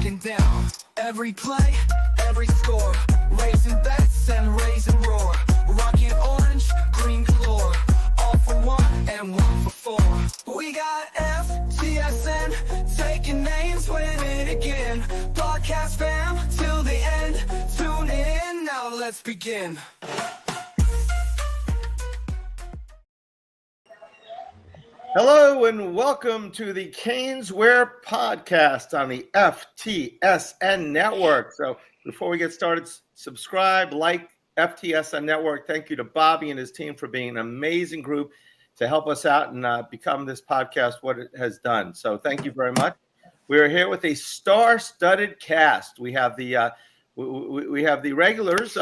breaking down every play, every score, raising bets and raising roar, rocking orange, green galore, all for one and one for four. We got FTSN, taking names, win it again. Podcast fam till the end, tune in, now let's begin. Hello and welcome to the CanesWear podcast on the FTSN network. So before we get started, subscribe, like FTSN network. Thank you to Bobby and his team for being an amazing group to help us out and become this podcast what it has done. So thank you very much. We are here with a star-studded cast. We have the we have the regulars.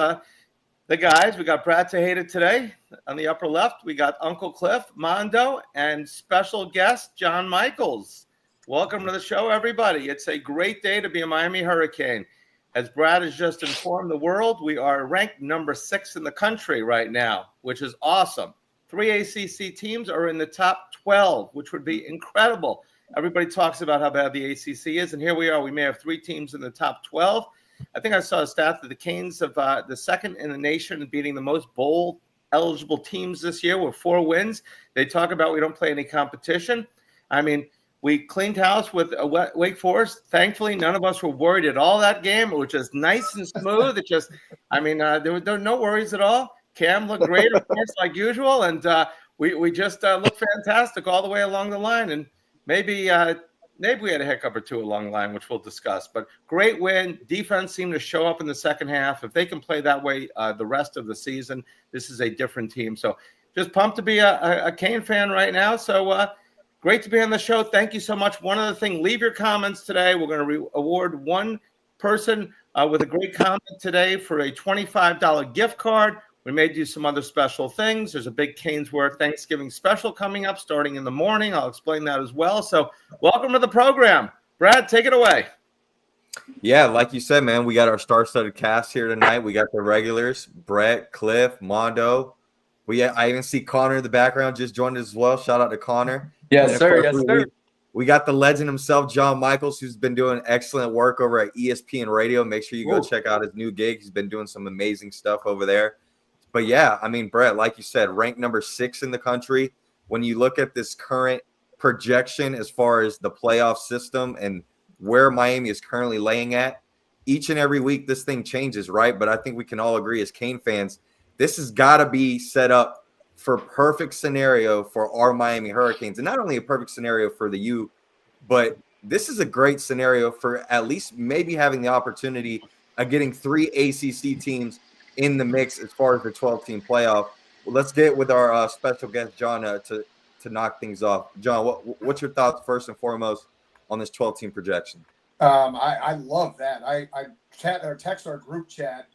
The guys, we got Brad Tejeda today on the upper left. We got Uncle Cliff, Mando, and special guest, John Michaels. Welcome to the show, everybody. It's a great day to be a Miami Hurricane. As Brad has just informed the world, we are ranked number 6 in the country right now, which is awesome. 3 ACC teams are in the top 12, which would be incredible. Everybody talks about how bad the ACC is, and here we are. We may have 3 teams in the top 12. I think I saw a stat that the Canes have the second in the nation in beating the most bowl eligible teams this year with 4 wins. They talk about we don't play any competition. I mean, we cleaned house with Wake Forest. Thankfully, none of us were worried at all that game. It was just nice and smooth. It just, there were no worries at all. Cam looked great, of course, like usual, and we just looked fantastic all the way along the line. And maybe we had a hiccup or 2 along the line, which we'll discuss. But great win. Defense seemed to show up in the second half. If they can play that way the rest of the season, this is a different team. So just pumped to be a Cane fan right now. So great to be on the show. Thank you so much. One other thing, leave your comments today. We're going to award one person with a great comment today for a $25 gift card. We may do some other special things. There's a big CanesWear Thanksgiving special coming up starting in the morning. I'll explain that as well. So welcome to the program. Brad, take it away. Yeah, like you said, man, we got our star-studded cast here tonight. We got the regulars, Brett, Cliff, Mando. I even see Connor in the background just joined us as well. Shout out to Connor. Yes, sir. Yes, sir. We got the legend himself, John Michaels, who's been doing excellent work over at ESPN Radio. Make sure you go check out his new gig. He's been doing some amazing stuff over there. But yeah, I mean, Brett, like you said, ranked number 6 in the country. When you look at this current projection as far as the playoff system and where Miami is currently laying at, each and every week this thing changes, right? But I think we can all agree as Cane fans, this has got to be set up for perfect scenario for our Miami Hurricanes. And not only a perfect scenario for the U, but this is a great scenario for at least maybe having the opportunity of getting 3 ACC teams in the mix as far as the 12-team playoff. Well, let's get with our special guest, John, to knock things off. John, what's your thoughts first and foremost on this 12-team projection? I love that. I text our group chat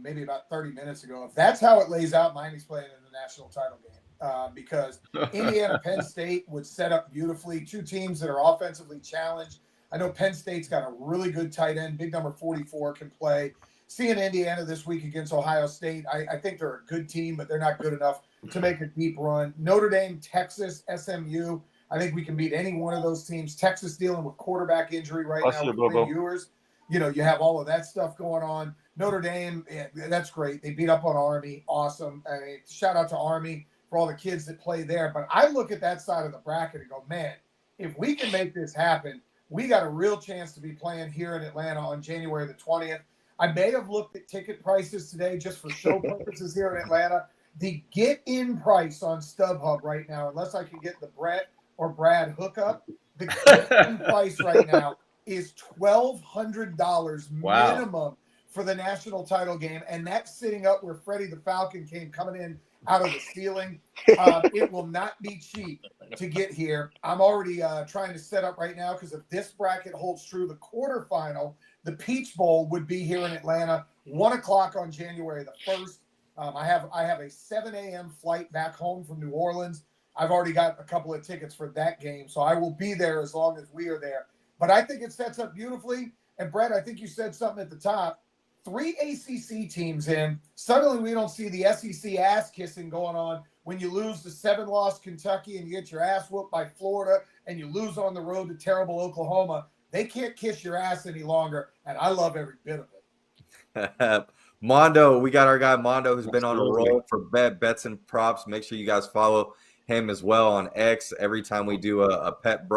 maybe about 30 minutes ago. If that's how it lays out, Miami's playing in the national title game because Indiana, Penn State would set up beautifully. 2 teams that are offensively challenged. I know Penn State's got a really good tight end. Big number 44 can play. Seeing Indiana this week against Ohio State, I think they're a good team, but they're not good enough to make a deep run. Notre Dame, Texas, SMU, I think we can beat any one of those teams. Texas dealing with quarterback injury right now with Quinn Ewers. You have all of that stuff going on. Notre Dame, that's great. They beat up on Army. Awesome. Shout out to Army for all the kids that play there. But I look at that side of the bracket and go, man, if we can make this happen, we got a real chance to be playing here in Atlanta on January the 20th. I may have looked at ticket prices today just for show purposes here in Atlanta. The get-in price on StubHub right now, unless I can get the Brett or Brad hookup, the get-in price right now is $1,200 minimum for the national title game, and that's sitting up where Freddie the Falcon came coming in out of the ceiling. It will not be cheap to get here. I'm already trying to set up right now because if this bracket holds true, the quarterfinal, the Peach Bowl, would be here in Atlanta, 1 o'clock on January the 1st. I have a 7 a.m. flight back home from New Orleans. I've already got a couple of tickets for that game, so I will be there as long as we are there. But I think it sets up beautifully. And, Brett, I think you said something at the top. 3 ACC teams in. Suddenly we don't see the SEC ass-kissing going on when you lose to 7-loss Kentucky and you get your ass whooped by Florida and you lose on the road to terrible Oklahoma. They can't kiss your ass any longer, and I love every bit of it. Mando, we got our guy Mando who's been on a Absolutely. roll for bets and props. Make sure you guys follow him as well on X. Every time we do a pet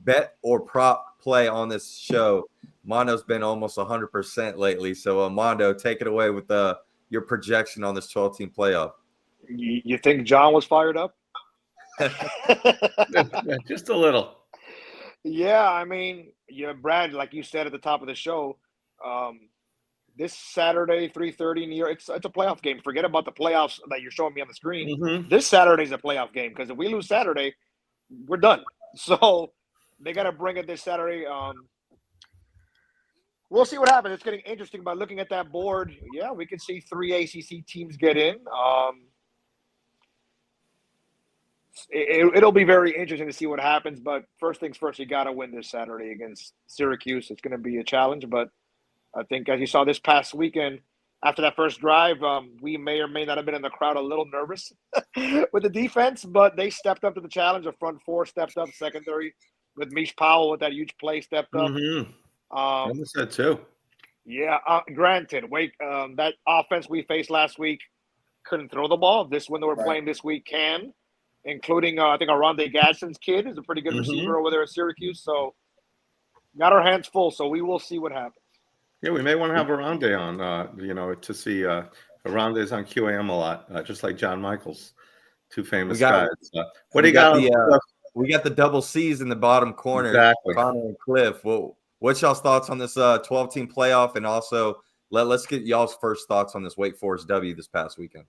bet or prop play on this show, Mondo's been almost 100% lately. So Mondo, take it away with your projection on this 12-team playoff. You think John was fired up? Just a little. Yeah, I mean, Brad, like you said at the top of the show, this Saturday, 3:30 in New York, it's a playoff game. Forget about the playoffs that you're showing me on the screen. Mm-hmm. This Saturday's a playoff game because if we lose Saturday, we're done. So they got to bring it this Saturday. We'll see what happens. It's getting interesting by looking at that board. Yeah, we can see 3 ACC teams get in. It'll be very interesting to see what happens. But first things first, you got to win this Saturday against Syracuse. It's going to be a challenge, but I think as you saw this past weekend, after that first drive, we may or may not have been in the crowd a little nervous with the defense, but they stepped up to the challenge. The front four stepped up, secondary with Mish Powell with that huge play stepped up. Mm-hmm. I missed that too. Yeah, granted, that offense we faced last week couldn't throw the ball. This one that we're playing this week can, including I think Aronde Gadsden's kid is a pretty good receiver over there at Syracuse. So got our hands full. So we will see what happens. Yeah, we may want to have Aronde on, to see Aronde is on QAM a lot, just like John Michaels, two famous guys. What do you got? We got the double C's in the bottom corner, exactly. Connor and Cliff. Well, what's y'all's thoughts on this 12-team playoff? And also, let's get y'all's first thoughts on this Wake Forest W this past weekend.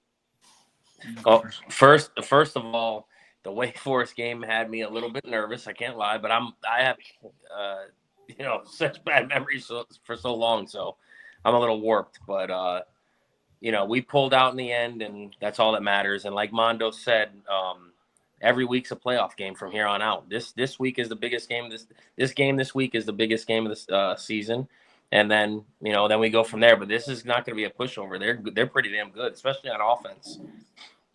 Oh, first of all, the Wake Forest game had me a little bit nervous. I can't lie, but I have such bad memories for so long, so I'm a little warped. But we pulled out in the end, and that's all that matters. And like Mando said, every week's a playoff game from here on out. This week is the biggest game. This game this week is the biggest game of this season, and then then we go from there. But this is not going to be a pushover. They're pretty damn good, especially on offense.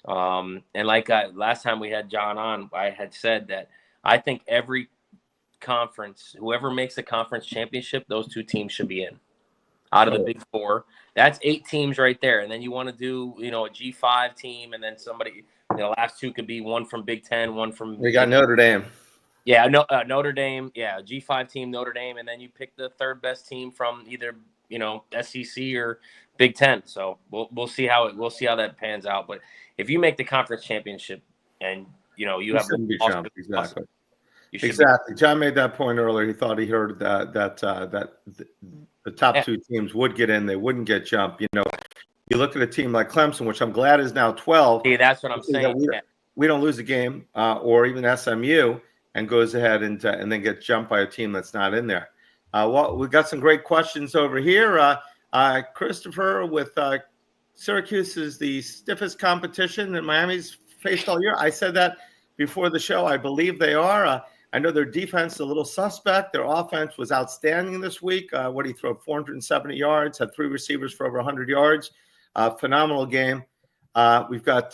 And like last time we had John on, I had said that I think every conference, whoever makes the conference championship, those two teams should be in. Out of the big four, that's 8 teams right there. And then you want to do a G5 team, and then somebody. The last two could be one from Big Ten, one from. We got Notre Dame. Yeah, Notre Dame. Yeah, G5 team, Notre Dame, and then you pick the third best team from either SEC or Big Ten. So we'll see how that pans out. But if you make the conference championship, and you have exactly. Exactly. John made that point earlier. He thought he heard that the top 2 teams would get in. They wouldn't get jumped. You look at a team like Clemson, which I'm glad is now 12. See, that's what I'm saying. We don't lose a game, or even SMU, and goes ahead and then gets jumped by a team that's not in there. We've got some great questions over here. Christopher with Syracuse is the stiffest competition that Miami's faced all year. I said that before the show. I believe they are. I know their defense is a little suspect. Their offense was outstanding this week. What did he throw? 470 yards, had 3 receivers for over 100 yards. Phenomenal game. We've got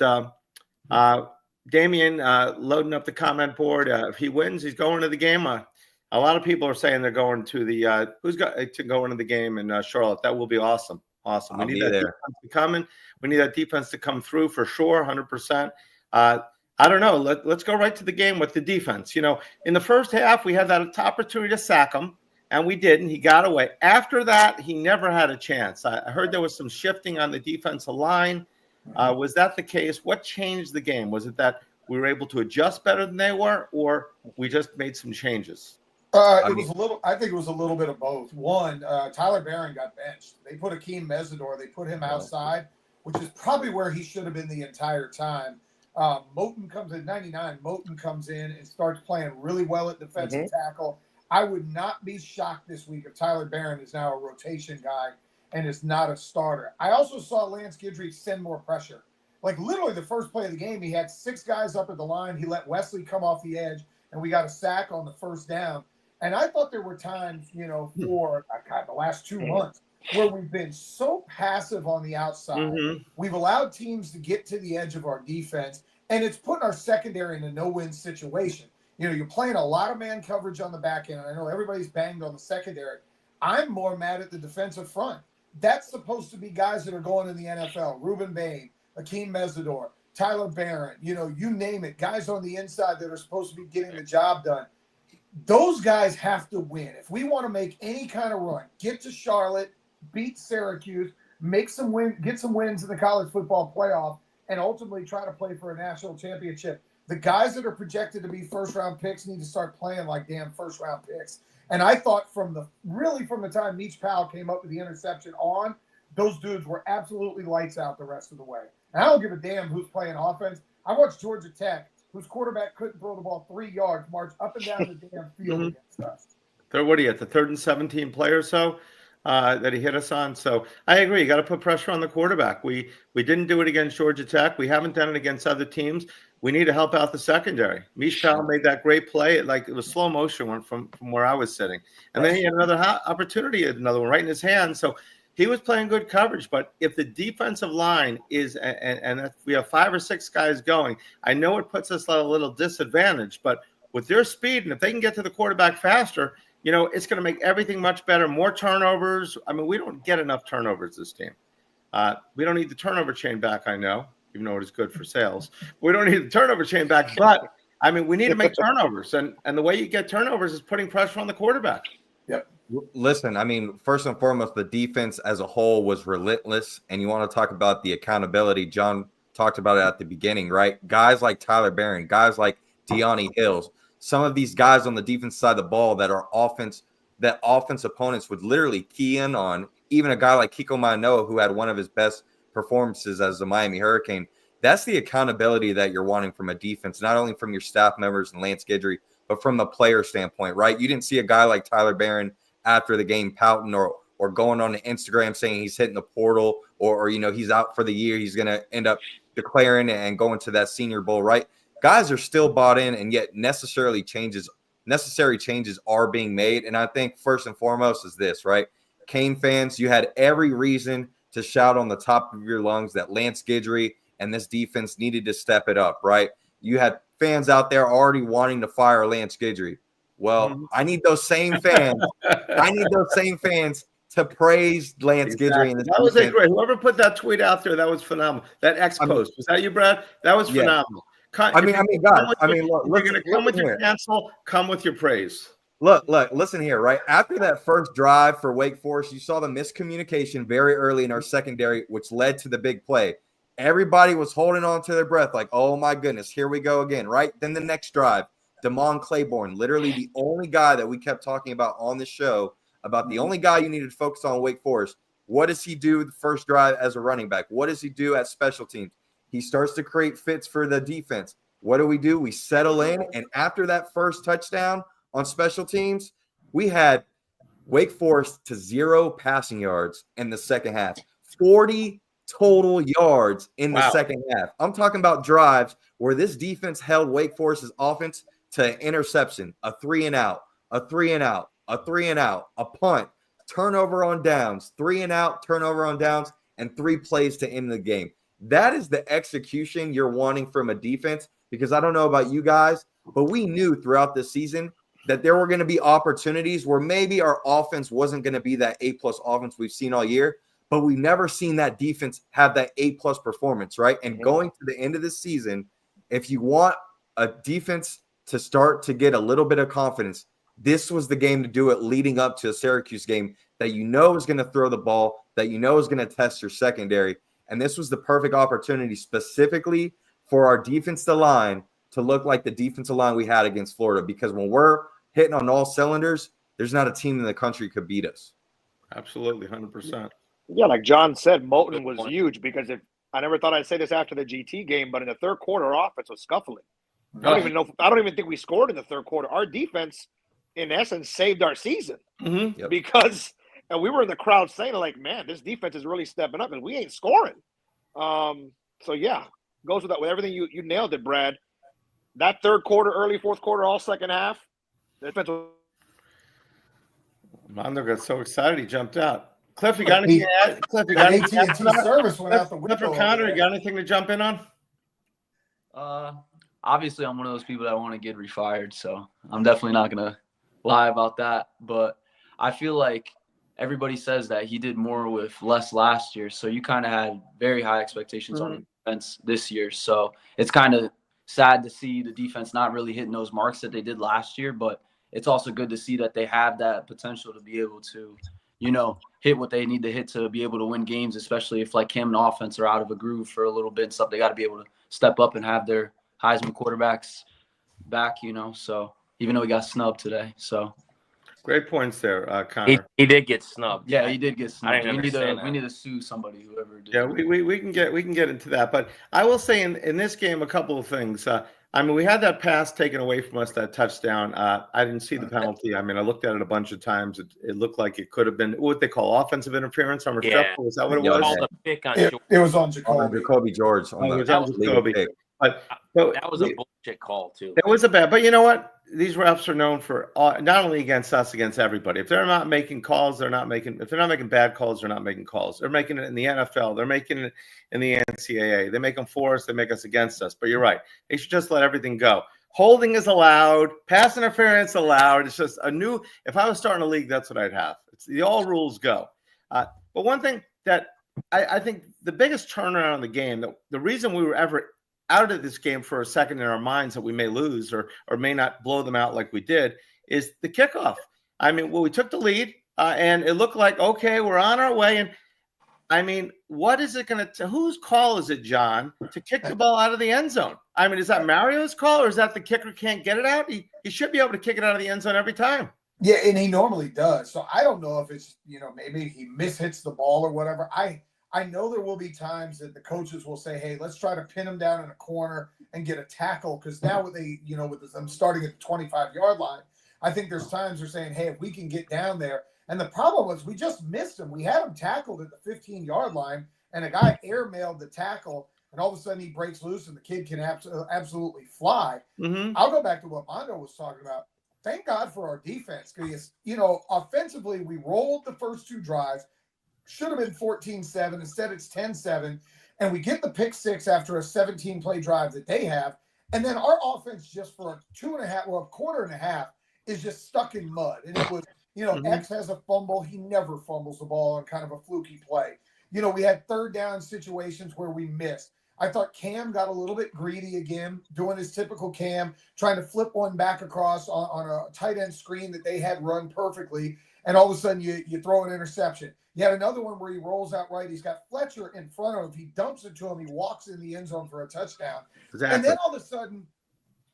Damian loading up the comment board. If he wins, he's going to the game. A lot of people are saying they're going to the who's got to go into the game in Charlotte. That will be awesome. Awesome. We need that defense to come in. We need that defense to come through for sure, 100%. I don't know. Let's go right to the game with the defense. In the first half, we had that opportunity to sack him, and we didn't. He got away. After that, he never had a chance. I heard there was some shifting on the defensive line. Was that the case? What changed the game? Was it that we were able to adjust better than they were, or we just made some changes? I think it was a little bit of both. One, Tyler Barron got benched. They put Akeem Mesidor. They put him outside, which is probably where he should have been the entire time. Moten comes in 99. Moten comes in and starts playing really well at defensive tackle. I would not be shocked this week if Tyler Barron is now a rotation guy and is not a starter. I also saw Lance Guidry send more pressure. Like literally the first play of the game, he had 6 guys up at the line. He let Wesley come off the edge, and we got a sack on the first down. And I thought there were times, for the last 2 months where we've been so passive on the outside. We've allowed teams to get to the edge of our defense, and it's putting our secondary in a no-win situation. You're playing a lot of man coverage on the back end. And I know everybody's banged on the secondary. I'm more mad at the defensive front. That's supposed to be guys that are going in the NFL. Ruben Bain, Akeem Mesidor, Tyler Barron, you name it. Guys on the inside that are supposed to be getting the job done. Those guys have to win. If we want to make any kind of run, get to Charlotte, beat Syracuse, get some wins in the college football playoff, and ultimately try to play for a national championship. The guys that are projected to be first-round picks need to start playing like damn first-round picks. And I thought from the time Meach Powell came up with the interception on, those dudes were absolutely lights out the rest of the way. And I don't give a damn who's playing offense. I watched Georgia Tech, whose quarterback couldn't throw the ball 3 yards, march up and down the damn field against us. What are you at the 3rd and 17 play or so that he hit us on? So I agree. You got to put pressure on the quarterback. We didn't do it against Georgia Tech. We haven't done it against other teams. We need to help out the secondary. Meach Powell made that great play. It was slow motion one from where I was sitting. And then he had another opportunity, another one right in his hand. So he was playing good coverage. But if the defensive line is, and if we have 5 or 6 guys going, I know it puts us at a little disadvantage. But with their speed, and if they can get to the quarterback faster, it's going to make everything much better. More turnovers. I mean, we don't get enough turnovers this team. We don't need the turnover chain back, I know. Even though it is good for sales. We don't need the turnover chain back, but I mean, we need to make turnovers. And the way you get turnovers is putting pressure on the quarterback. Yep. Listen, I mean, first and foremost, the defense as a whole was relentless. And you want to talk about the accountability. John talked about it at the beginning, right? Guys like Tyler Barron, guys like Deani Hills, some of these guys on the defense side of the ball that offense opponents would literally key in on. Even a guy like Kiko Mano, who had one of his best performances as the Miami Hurricane. That's the accountability that you're wanting from a defense, not only from your staff members and Lance Guidry, but from the player standpoint, right? You didn't see a guy like Tyler Barron after the game pouting or going on Instagram saying he's hitting the portal or he's out for the year. He's going to end up declaring and going to that Senior Bowl, right? Guys are still bought in, and yet necessary changes are being made. And I think first and foremost is this, right? Cane fans, you had every reason to shout on the top of your lungs that Lance Guidry and this defense needed to step it up, right? You had fans out there already wanting to fire Lance Guidry. Well, I need those same fans. To praise Lance Guidry. And that was great. Whoever put that tweet out there, that was phenomenal. That X post, was that you, Brad? That was phenomenal. Guys. Look, you're going to come with your cancel, come with your praise. Look, listen here, right? After that first drive for Wake Forest, you saw the miscommunication very early in our secondary, which led to the big play. Everybody was holding on to their breath like, oh, my goodness, here we go again, right? Then the next drive, Damon Claiborne, literally the only guy that we kept talking about on the show, about the only guy you needed to focus on Wake Forest. What does he do the first drive as a running back? What does he do at special teams? He starts to create fits for the defense. What do? We settle in, and after that first touchdown on special teams, we had Wake Forest to 0 passing yards in the second half, 40 total yards in the second half. I'm talking about drives where this defense held Wake Forest's offense to interception, a 3-and-out, a 3-and-out, a 3-and-out, a punt, turnover on downs, 3-and-out, turnover on downs, and 3 plays to end the game. That is the execution you're wanting from a defense, because I don't know about you guys, but we knew throughout the season that there were going to be opportunities where maybe our offense wasn't going to be that A-plus offense we've seen all year, but we've never seen that defense have that A-plus performance, right? And going to the end of the season, if you want a defense to start to get a little bit of confidence, this was the game to do it leading up to a Syracuse game that you know is going to throw the ball, that you know is going to test your secondary. And this was the perfect opportunity specifically for our defensive line to look like the defensive line we had against Florida, because when we're hitting on all cylinders, there's not a team in the country could beat us. Absolutely, 100%. Yeah, like John said, Moulton was huge, because if I never thought I'd say this after the GT game, but in the third quarter, our offense was scuffling. I don't even think we scored in the third quarter. Our defense, in essence, saved our season because and we were in the crowd saying, like, man, this defense is really stepping up, and we ain't scoring. So yeah, goes with that. With everything you nailed it, Brad. That third quarter, early fourth quarter, all second half. The defense was... Mando got so excited he jumped out. Cliff, you got anything to add? Cliff, you got AT&T service went out the window. Cliff or Connor, you got anything to jump in on? obviously I'm one of those people that want to get refired, so I'm definitely not going to lie about that. But I feel like everybody says that he did more with less last year, so you kind of had very high expectations on the defense this year. So it's kind of sad to see the defense not really hitting those marks that they did last year, but it's also good to see that they have that potential to be able to, hit what they need to hit to be able to win games, especially if like Cam and offense are out of a groove for a little bit and stuff. They got to be able to step up and have their Heisman quarterbacks back, so even though he got snubbed today. So Great points there, Connor. He did get snubbed. yeah, he did get snubbed. I didn't We need to sue somebody, whoever did. Yeah, we can get into that, but I will say in this game a couple of things. We had that pass taken away from us, that touchdown. I didn't see the penalty. I looked at it a bunch of times. It looked like it could have been what they call offensive interference on Restrepo. Is that what it was? Called a pick on It was on Jacoby. Jacoby George. It was on Jacoby. But that was a bullshit call too. It was a bad, but you know what? These refs are known for not only against us, against everybody. If they're not making calls, they're not making. If they're not making bad calls, they're not making calls. They're making it in the NFL. They're making it in the NCAA. They make them for us. They make us against us. But you're right. They should just let everything go. Holding is allowed. Pass interference allowed. It's just a new. If I was starting a league, that's what I'd have. It's the all rules go. But one thing that I think the biggest turnaround in the game, the reason we were ever out of this game for a second in our minds that we may lose or may not blow them out like we did, is the kickoff. We took the lead and it looked like, okay, we're on our way. And what is it going to, whose call is it, John, to kick the ball out of the end zone? Is that Mario's call or is that the kicker can't get it out? He should be able to kick it out of the end zone every time. Yeah, and he normally does. So I don't know if it's, maybe he mishits the ball or whatever. I know there will be times that the coaches will say, hey, let's try to pin him down in a corner and get a tackle. Because now with them starting at the 25-yard line, I think there's times they're saying, hey, if we can get down there. And the problem was we just missed him. We had him tackled at the 15-yard line, and a guy airmailed the tackle, and all of a sudden he breaks loose and the kid can absolutely fly. I'll go back to what Mando was talking about. Thank God for our defense because, offensively we rolled the first two drives. Should have been 14-7. Instead, it's 10-7. And we get the pick six after a 17-play drive that they have. And then our offense just for a quarter and a half is just stuck in mud. And it was, X has a fumble. He never fumbles the ball on kind of a fluky play. We had third down situations where we missed. I thought Cam got a little bit greedy again, doing his typical Cam, trying to flip one back across on a tight end screen that they had run perfectly. And all of a sudden you throw an interception. You had another one where he rolls out right. He's got Fletcher in front of him. He dumps it to him. He walks in the end zone for a touchdown. Exactly. And then all of a sudden,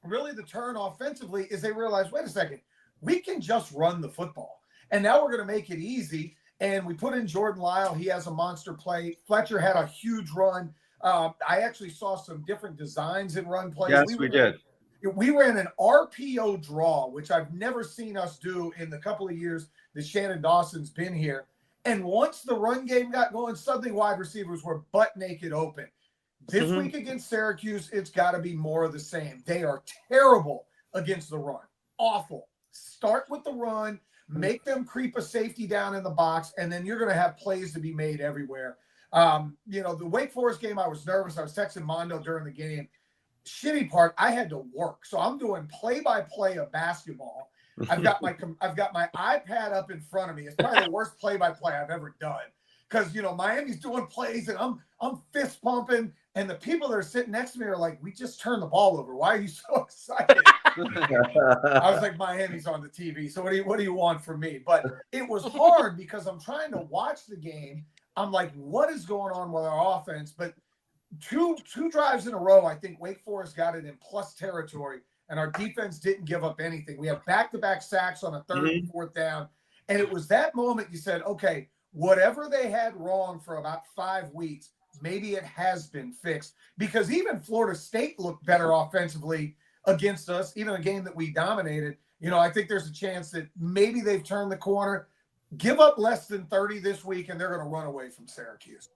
really the turn offensively is they realize, wait a second, we can just run the football. And now we're going to make it easy. And we put in Jordan Lyle. He has a monster play. Fletcher had a huge run. I actually saw some different designs in run plays. Yes, we did. We ran an RPO draw, which I've never seen us do in the couple of years that Shannon Dawson's been here. And once the run game got going, suddenly wide receivers were butt naked open. This week against Syracuse, it's got to be more of the same. They are terrible against the run. Awful. Start with the run, make them creep a safety down in the box, and then you're going to have plays to be made everywhere. The Wake Forest game, I was nervous. I was texting Mando during the game. Shitty part, I had to work. So I'm doing play-by-play of basketball. I've got my iPad up in front of me. It's probably the worst play-by-play I've ever done because Miami's doing plays and I'm fist pumping, and the people that are sitting next to me are like, "We just turned the ball over. Why are you so excited?" I was like, "Miami's on the TV, so what do you want from me?" But it was hard because I'm trying to watch the game. I'm like, "What is going on with our offense?" But two drives in a row, I think Wake Forest got it in plus territory. And our defense didn't give up anything. We have back-to-back sacks on a third and fourth down. And it was that moment you said, okay, whatever they had wrong for about 5 weeks, maybe it has been fixed. Because even Florida State looked better offensively against us, even a game that we dominated. I think there's a chance that maybe they've turned the corner, give up less than 30 this week, and they're going to run away from Syracuse.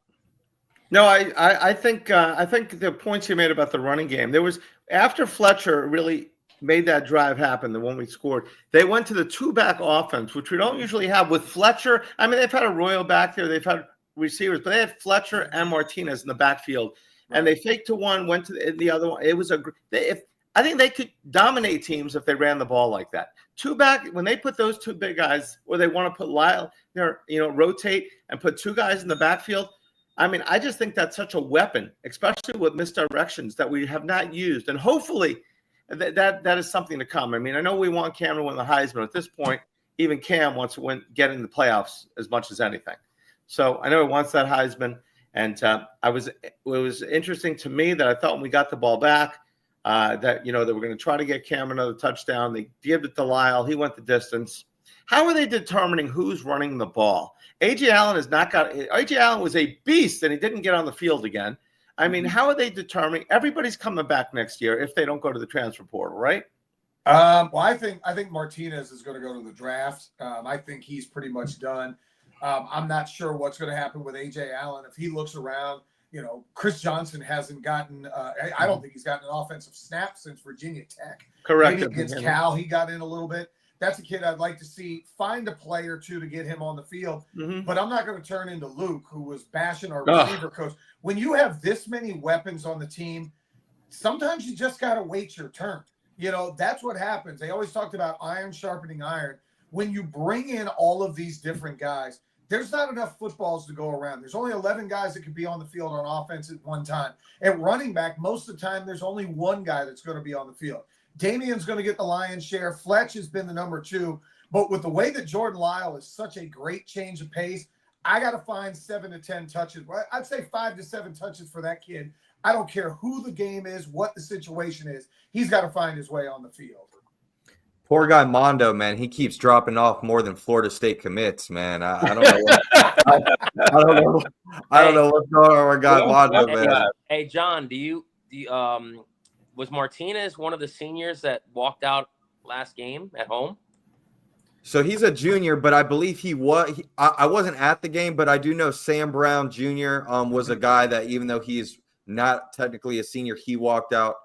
No, I think the points you made about the running game, there was after Fletcher really made that drive happen, the one we scored, they went to the two-back offense, which we don't usually have with Fletcher. They've had a Royal back there, they've had receivers, but they had Fletcher and Martinez in the backfield, and they faked to one, went to the other one. It was I think they could dominate teams if they ran the ball like that. Two back, when they put those two big guys, or they want to put Lyle there, rotate and put two guys in the backfield. I mean, I just think that's such a weapon, especially with misdirections that we have not used. And hopefully that is something to come. I mean, I know we want Cam to win the Heisman. At this point, even Cam wants to get in the playoffs as much as anything. So I know he wants that Heisman. And it was interesting to me that I thought when we got the ball back, that they were going to try to get Cam another touchdown. They gave it to Lyle. He went the distance. How are they determining who's running the ball? A.J. Allen A.J. Allen was a beast, and he didn't get on the field again. I mean, how are they determining? Everybody's coming back next year if they don't go to the transfer portal, right? Well, I think Martinez is going to go to the draft. I think he's pretty much done. I'm not sure what's going to happen with A.J. Allen. If he looks around, Chris Johnson hasn't gotten I don't think he's gotten an offensive snap since Virginia Tech. Correct. Maybe against Cal, he got in a little bit. That's a kid I'd like to see find a play or two to get him on the field. Mm-hmm. But I'm not going to turn into Luke, who was bashing our receiver coach. When you have this many weapons on the team, sometimes you just got to wait your turn. That's what happens. They always talked about iron sharpening iron. When you bring in all of these different guys, there's not enough footballs to go around. There's only 11 guys that could be on the field on offense at one time. At running back, most of the time, there's only one guy that's going to be on the field. Damian's going to get the lion's share. Fletch has been the number 2. But with the way that Jordan Lyle is such a great change of pace, I got to find 7 to 10 touches. I'd say 5 to 7 touches for that kid. I don't care who the game is, what the situation is. He's got to find his way on the field. Poor guy Mando, man. He keeps dropping off more than Florida State commits, man. I don't know. I don't know what's going on with guy Mando, man. Hey, John, was Martinez one of the seniors that walked out last game at home? So he's a junior, but I believe he was. I wasn't at the game, but I do know Sam Brown Jr. Was a guy that, even though he's not technically a senior, he walked out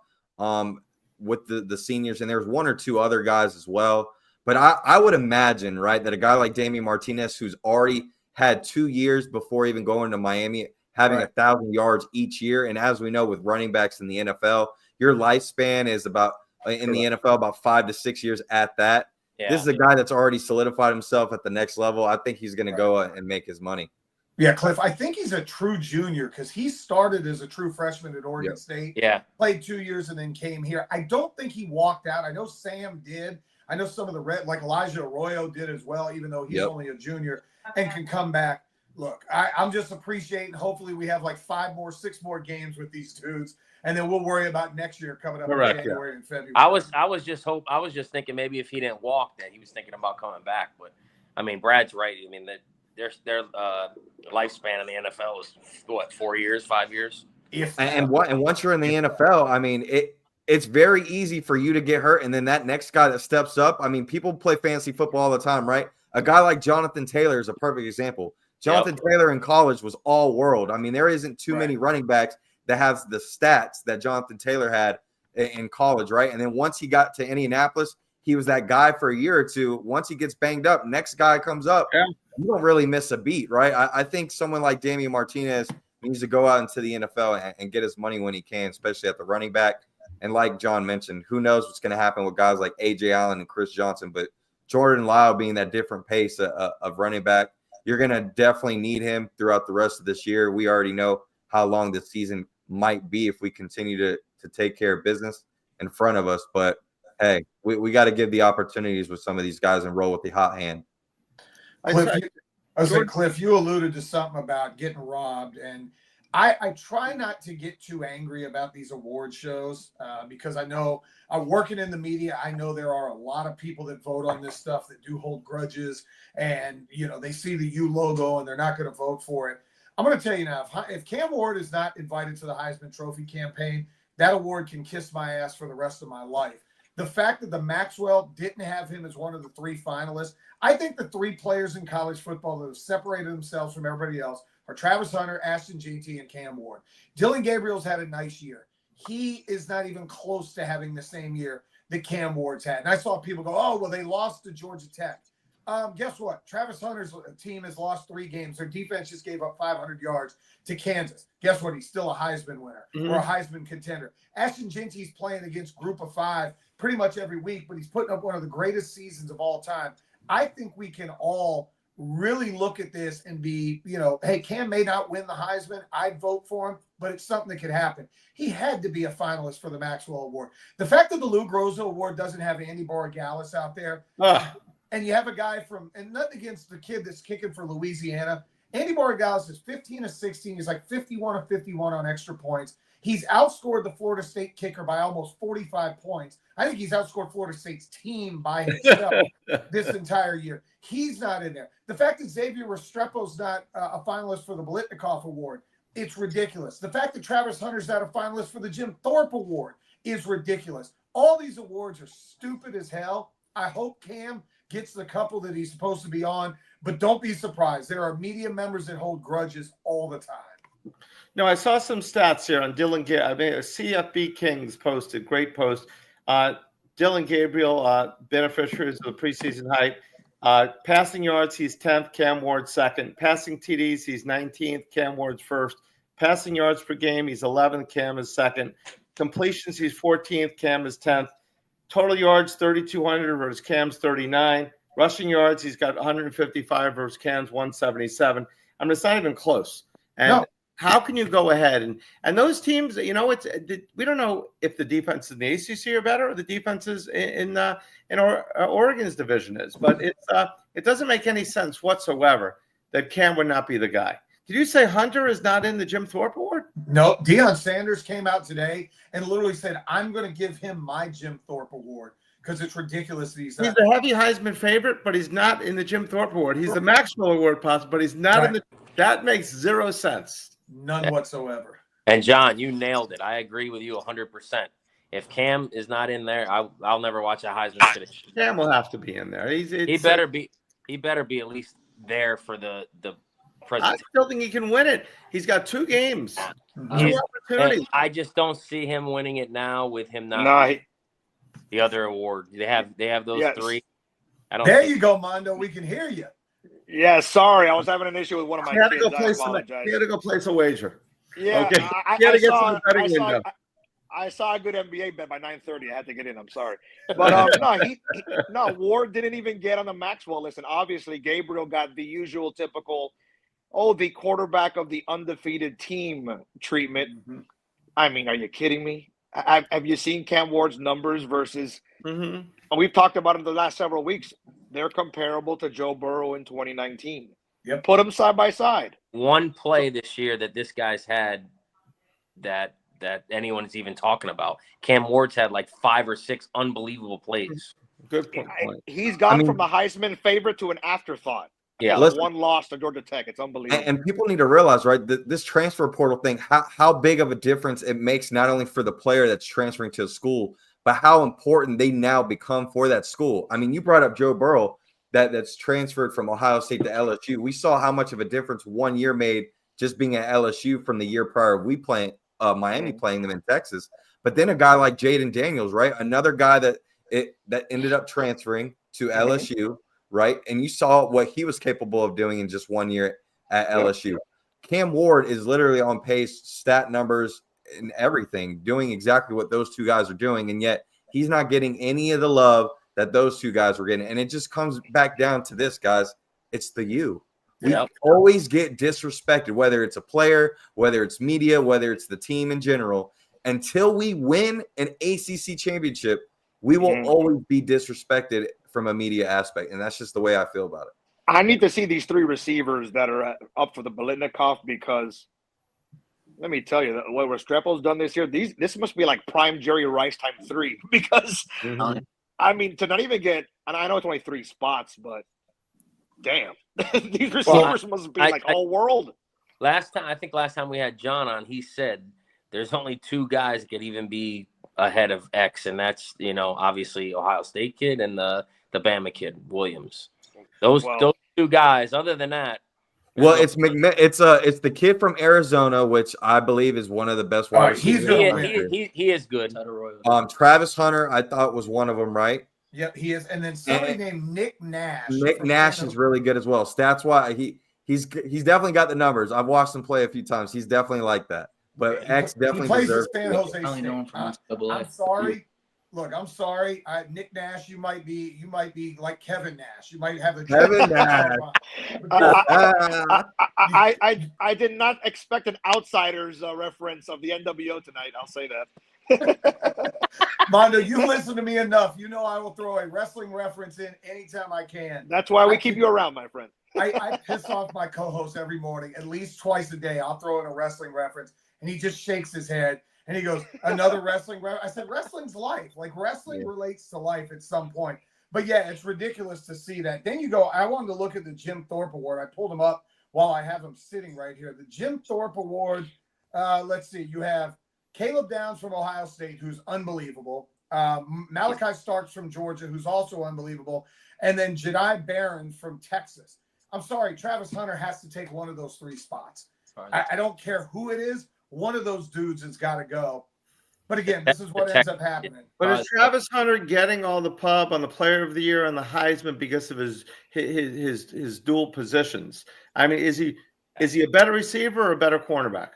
with the seniors, and there's 1 or 2 other guys as well. But I would imagine, right, that a guy like Damian Martinez, who's already had 2 years before even going to Miami, having 1,000 yards each year, and as we know with running backs in the NFL, your lifespan is about in the NFL about 5 to 6 years at that. Yeah. This is a guy that's already solidified himself at the next level. I think he's going to go and make his money. Yeah, Cliff, I think he's a true junior because he started as a true freshman at Oregon State. Yeah. Played 2 years and then came here. I don't think he walked out. I know Sam did. I know some of the like Elijah Arroyo did as well, even though he's only a junior and can come back. Look, I'm just appreciating. Hopefully we have like 6 more games with these dudes, and then we'll worry about next year coming up in January and February. I was just thinking maybe if he didn't walk, that he was thinking about coming back. But I mean, Brad's right. I mean, their lifespan in the NFL is what, 4 years, 5 years. And once you're in the NFL, I mean, it's very easy for you to get hurt, and then that next guy that steps up. I mean, people play fantasy football all the time, right? A guy like Jonathan Taylor is a perfect example. Jonathan Taylor in college was all world. I mean, there isn't too many running backs that have the stats that Jonathan Taylor had in college, right? And then once he got to Indianapolis, he was that guy for a year or two. Once he gets banged up, next guy comes up. Yeah. You don't really miss a beat, right? I think someone like Damian Martinez needs to go out into the NFL and get his money when he can, especially at the running back. And like John mentioned, who knows what's going to happen with guys like A.J. Allen and Chris Johnson, but Jordan Lyle being that different pace of running back, you're going to definitely need him throughout the rest of this year. We already know how long this season might be if we continue to take care of business in front of us. But, hey, we got to give the opportunities with some of these guys and roll with the hot hand. Cliff, you alluded to something about getting robbed, and I try not to get too angry about these award shows because I know I'm working in the media. I know there are a lot of people that vote on this stuff that do hold grudges, and they see the U logo and they're not going to vote for it. I'm going to tell you now, if Cam Ward is not invited to the Heisman Trophy campaign, that award can kiss my ass for the rest of my life. The fact that the Maxwell didn't have him as one of the 3 finalists, I think the 3 players in college football that have separated themselves from everybody else are Travis Hunter, Ashton JT, and Cam Ward. Dylan Gabriel's had a nice year. He is not even close to having the same year that Cam Ward's had. And I saw people go, oh, well, they lost to Georgia Tech. Guess what? Travis Hunter's team has lost 3 games. Their defense just gave up 500 yards to Kansas. Guess what? He's still a Heisman winner or a Heisman contender. Ashton Jinty's playing against Group of 5 pretty much every week, but he's putting up one of the greatest seasons of all time. I think we can all really look at this and be, hey, Cam may not win the Heisman. I'd vote for him, but it's something that could happen. He had to be a finalist for the Maxwell Award. The fact that the Lou Groza Award doesn't have Andy Borregales out there, and you have a guy and nothing against the kid that's kicking for Louisiana. Andy Borregales is 15 of 16. He's like 51 of 51 on extra points. He's outscored the Florida State kicker by almost 45 points. I think he's outscored Florida State's team by himself this entire year. He's not in there. The fact that Xavier Restrepo's not a finalist for the Biletnikoff Award, it's ridiculous. The fact that Travis Hunter's not a finalist for the Jim Thorpe Award is ridiculous. All these awards are stupid as hell. I hope Cam gets the couple that he's supposed to be on, but don't be surprised. There are media members that hold grudges all the time. No, I saw some stats here on Dylan Gabriel. I mean, CFB Kings posted, great post. Dylan Gabriel, beneficiaries of the preseason hype. Passing yards, he's 10th, Cam Ward 2nd. Passing TDs, he's 19th, Cam Ward's 1st. Passing yards per game, he's 11th, Cam is 2nd. Completions, he's 14th, Cam is 10th. Total yards, 3,200 versus Cam's 39. Rushing yards, he's got 155 versus Cam's 177. I mean, it's not even close. And how can you go ahead and those teams? We don't know if the defense in the ACC are better or the defenses in Oregon's division is, but it doesn't make any sense whatsoever that Cam would not be the guy. Did you say Hunter is not in the Jim Thorpe Award? No, Deion Sanders came out today and literally said, I'm going to give him my Jim Thorpe Award because it's ridiculous that he's not. He's the heavy Heisman favorite, but he's not in the Jim Thorpe Award. He's the Maxwell Award possible, but he's not in the – that makes zero sense. None whatsoever. And, John, you nailed it. I agree with you 100%. If Cam is not in there, I'll never watch a Heisman finish. Cam will have to be in there. He better be at least there for the I still think he can win it. He's got 2 games. 2 opportunities. I just don't see him winning it now with him not the other award. They have those 3. There you go, Mando. We can hear you. Yeah, sorry. I was having an issue with one of my kids. He had to go place a wager. Yeah, okay. I saw a good NBA bet by 9:30. I had to get in. I'm sorry. But Ward didn't even get on the Maxwell list. And obviously, Gabriel got the usual typical, the quarterback of the undefeated team treatment. Mm-hmm. I mean, are you kidding me? Have you seen Cam Ward's numbers versus and we've talked about him the last several weeks. They're comparable to Joe Burrow in 2019. Yep. Put them side by side. One play this year that this guy's had that anyone's even talking about. Cam Ward's had like 5 or 6 unbelievable plays. Good point. He's gone from the Heisman favorite to an afterthought. Yeah, one loss to Georgia Tech. It's unbelievable. And people need to realize, right, this transfer portal thing, how big of a difference it makes not only for the player that's transferring to a school, but how important they now become for that school. I mean, you brought up Joe Burrow that's transferred from Ohio State to LSU. We saw how much of a difference 1 year made just being at LSU from the year prior we playing Miami playing them in Texas. But then a guy like Jaden Daniels, right, another guy that ended up transferring to LSU, right, and you saw what he was capable of doing in just 1 year at LSU. Cam Ward is literally on pace, stat numbers, and everything, doing exactly what those 2 guys are doing, and yet he's not getting any of the love that those 2 guys were getting. And it just comes back down to this, guys. It's the you. We always get disrespected, whether it's a player, whether it's media, whether it's the team in general. Until we win an ACC championship, we will always be disrespected from a media aspect, and that's just the way I feel about it. I need to see these 3 receivers that are up for the Biletnikoff because – let me tell you, what Restrepo's done this year, this must be like prime Jerry Rice time 3 because, I mean, to not even get – and I know it's only 3 spots, but damn. These receivers must be all world. Last time we had John on, he said there's only 2 guys that could even be ahead of X, and that's, obviously Ohio State kid and the Bama kid, Williams. Those 2 guys, other than that, well, it's the kid from Arizona, which I believe is one of the best wide receivers. He is good. Travis Hunter, I thought was one of them, right? Yep, he is. And then somebody named Nick Nash. Nick Nash is really good as well. Stats wise, he's definitely got the numbers. I've watched him play a few times. He's definitely like that. But X definitely plays deserves. San Jose I only State. know him from NCAA. I'm sorry. Look, I'm sorry. Nick Nash, you might be like Kevin Nash. You might have a Kevin Nash. I did not expect an outsider's reference of the NWO tonight. I'll say that. Mondo, you listen to me enough. You know I will throw a wrestling reference in anytime I can. That's why we keep you around, my friend. I piss off my co-host every morning, at least twice a day. I'll throw in a wrestling reference, and he just shakes his head, and he goes, another wrestling reference. I said, wrestling's life. Like, wrestling relates to life at some point. But, yeah, it's ridiculous to see that. Then you go, I wanted to look at the Jim Thorpe Award. I pulled him up while I have him sitting right here. The Jim Thorpe Award, let's see. You have Caleb Downs from Ohio State, who's unbelievable. Malachi Starks from Georgia, who's also unbelievable. And then Jedi Barron from Texas. I'm sorry, Travis Hunter has to take one of those three spots. I don't care who it is. One of those dudes has got to go. But again, this is what ends up happening. But is Travis Hunter getting all the pub on the Player of the Year and the Heisman because of his dual positions? I mean, is he a better receiver or a better cornerback?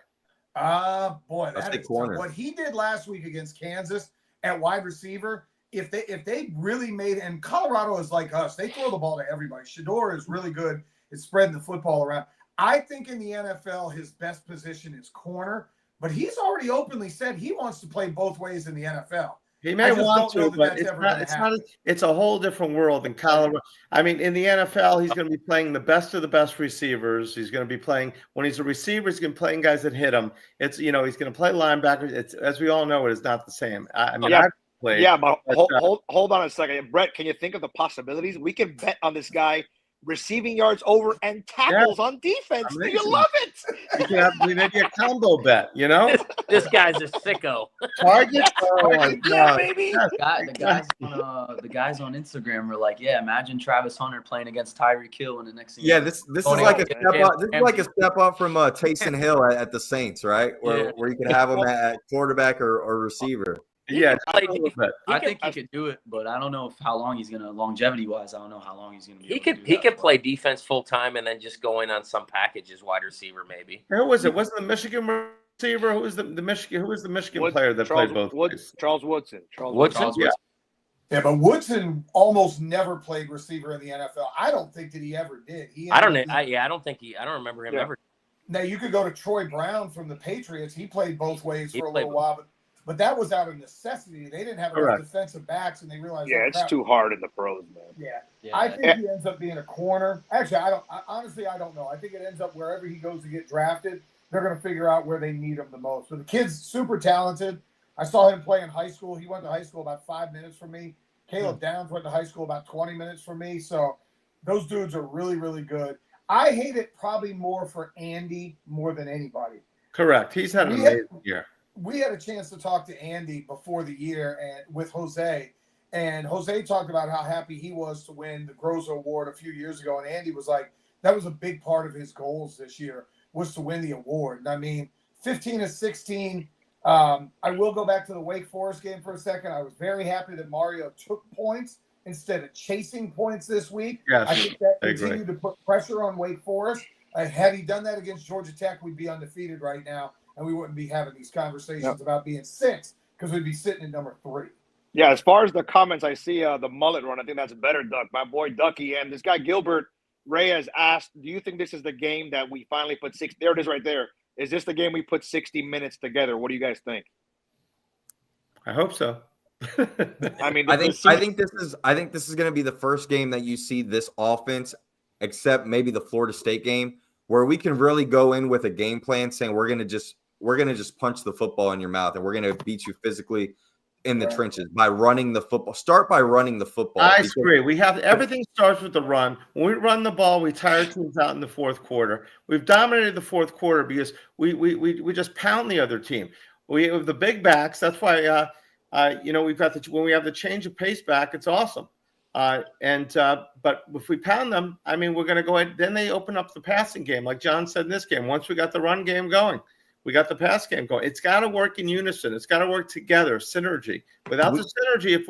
Boy, that is tough. What he did last week against Kansas at wide receiver. If they really made, and Colorado is like us, they throw the ball to everybody. Shador is really good at spreading the football around. I think in the NFL, his best position is corner, but he's already openly said he wants to play both ways in the NFL. He may want to, but it's a whole different world than Colorado. I mean, in the NFL, he's going to be playing the best of the best receivers. He's going to be playing, when he's a receiver, he's going to be playing guys that hit him. It's, he's going to play linebackers. It's, as we all know, it is not the same. I mean, but hold on a second. Brett, can you think of the possibilities? We can bet on this guy receiving yards over and tackles on defense. Do you love it? You can have maybe a combo bet, This guy's a sicko. Target? Oh, my God. Baby. The guys on Instagram were like, yeah, imagine Travis Hunter playing against Tyreek Hill in the next season. Yeah, this is like a step up. This is like a step up from Taysom Hill at the Saints, right? Where you can have him at quarterback or receiver. Yeah, I think he could do it, but I don't know how long he's gonna longevity-wise. I don't know how long he's gonna be. He could play defense full time and then just go in on some packages wide receiver maybe. Who was it? Wasn't the Michigan receiver? Who was the Michigan? Who was the Michigan player that played both ways? Charles Woodson. Yeah, but Woodson almost never played receiver in the NFL. I don't think that he ever did. I don't remember him ever. Now you could go to Troy Brown from the Patriots. He played both ways for a little while, but that was out of necessity. They didn't have enough defensive backs, and they realized. Yeah, it's too hard in the pros, man. Yeah. I think he ends up being a corner. Actually, I don't know. I think it ends up wherever he goes to get drafted. They're going to figure out where they need him the most. But the kid's super talented. I saw him play in high school. He went to high school about 5 minutes from me. Caleb Downs went to high school about 20 minutes from me. So those dudes are really, really good. I hate it probably more for Andy more than anybody. Correct. He's had an amazing year. We had a chance to talk to Andy before the year and with Jose, and Jose talked about how happy he was to win the Groza Award a few years ago. And Andy was like, that was a big part of his goals this year was to win the award. And I mean, 15-16. I will go back to the Wake Forest game for a second. I was very happy that Mario took points instead of chasing points this week. Yes, I think that continued to put pressure on Wake Forest. Had he done that against Georgia Tech, we'd be undefeated right now. And we wouldn't be having these conversations about being 6 because we'd be sitting at number 3. Yeah, as far as the comments, I see the mullet run. I think that's better, Duck. My boy Ducky. And this guy Gilbert Reyes asked, do you think this is the game that we finally put 6? There it is right there. Is this the game we put 60 minutes together? What do you guys think? I hope so. I mean, I think this is going to be the first game that you see this offense, except maybe the Florida State game, where we can really go in with a game plan saying we're going to just punch the football in your mouth and we're going to beat you physically in the trenches by running the football. Start by running the football. I agree. We have everything starts with the run. When we run the ball, we tire teams out in the fourth quarter. We've dominated the fourth quarter because we just pound the other team. We have the big backs. That's why we've got when we have the change of pace back, it's awesome. But if we pound them, I mean, we're going to go ahead. Then they open up the passing game, like John said in this game. Once we got the run game going, we got the pass game going. It's got to work in unison. It's got to work together, synergy. Without the synergy, if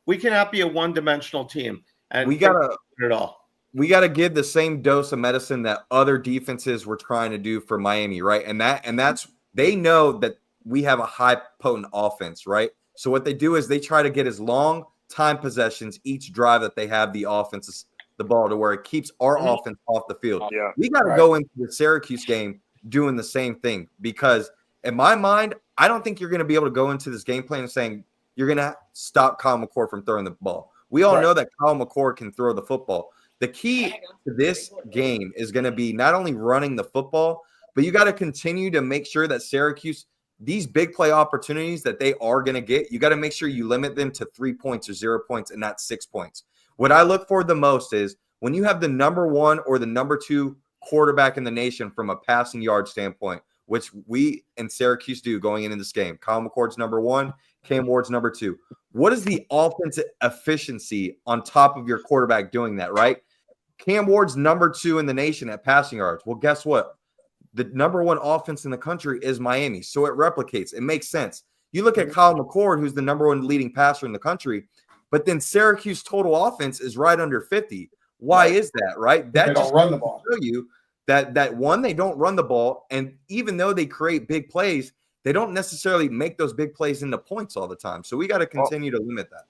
we cannot be a one-dimensional team. And we gotta it all. We got to give the same dose of medicine that other defenses were trying to do for Miami, right? And that's they know that we have a high potent offense, right? So what they do is they try to get as long time possessions each drive that they have the offense the ball to where it keeps our offense off the field. Yeah. We got to go into the Syracuse game doing the same thing, because in my mind, I don't think you're going to be able to go into this game plan saying you're going to stop Kyle McCord from throwing the ball. We all know that Kyle McCord can throw the football. The key to this game is going to be not only running the football, but you got to continue to make sure that Syracuse, these big play opportunities that they are going to get, you got to make sure you limit them to 3 points or 0 points and not 6 points. What I look for the most is when you have the number 1 or the number 2 quarterback in the nation from a passing yard standpoint, which we in Syracuse do going into this game. Kyle McCord's number 1, Cam Ward's number 2. What is the offensive efficiency on top of your quarterback doing that, right? Cam Ward's number 2 in the nation at passing yards. Well, guess what? The number 1 offense in the country is Miami, so it replicates. It makes sense. You look at Kyle McCord, who's the number 1 leading passer in the country, but then Syracuse total offense is right under 50. Why is that, right? That They just don't run the ball. show you that one, they don't run the ball, and even though they create big plays, they don't necessarily make those big plays into points all the time. So we got to continue to limit that.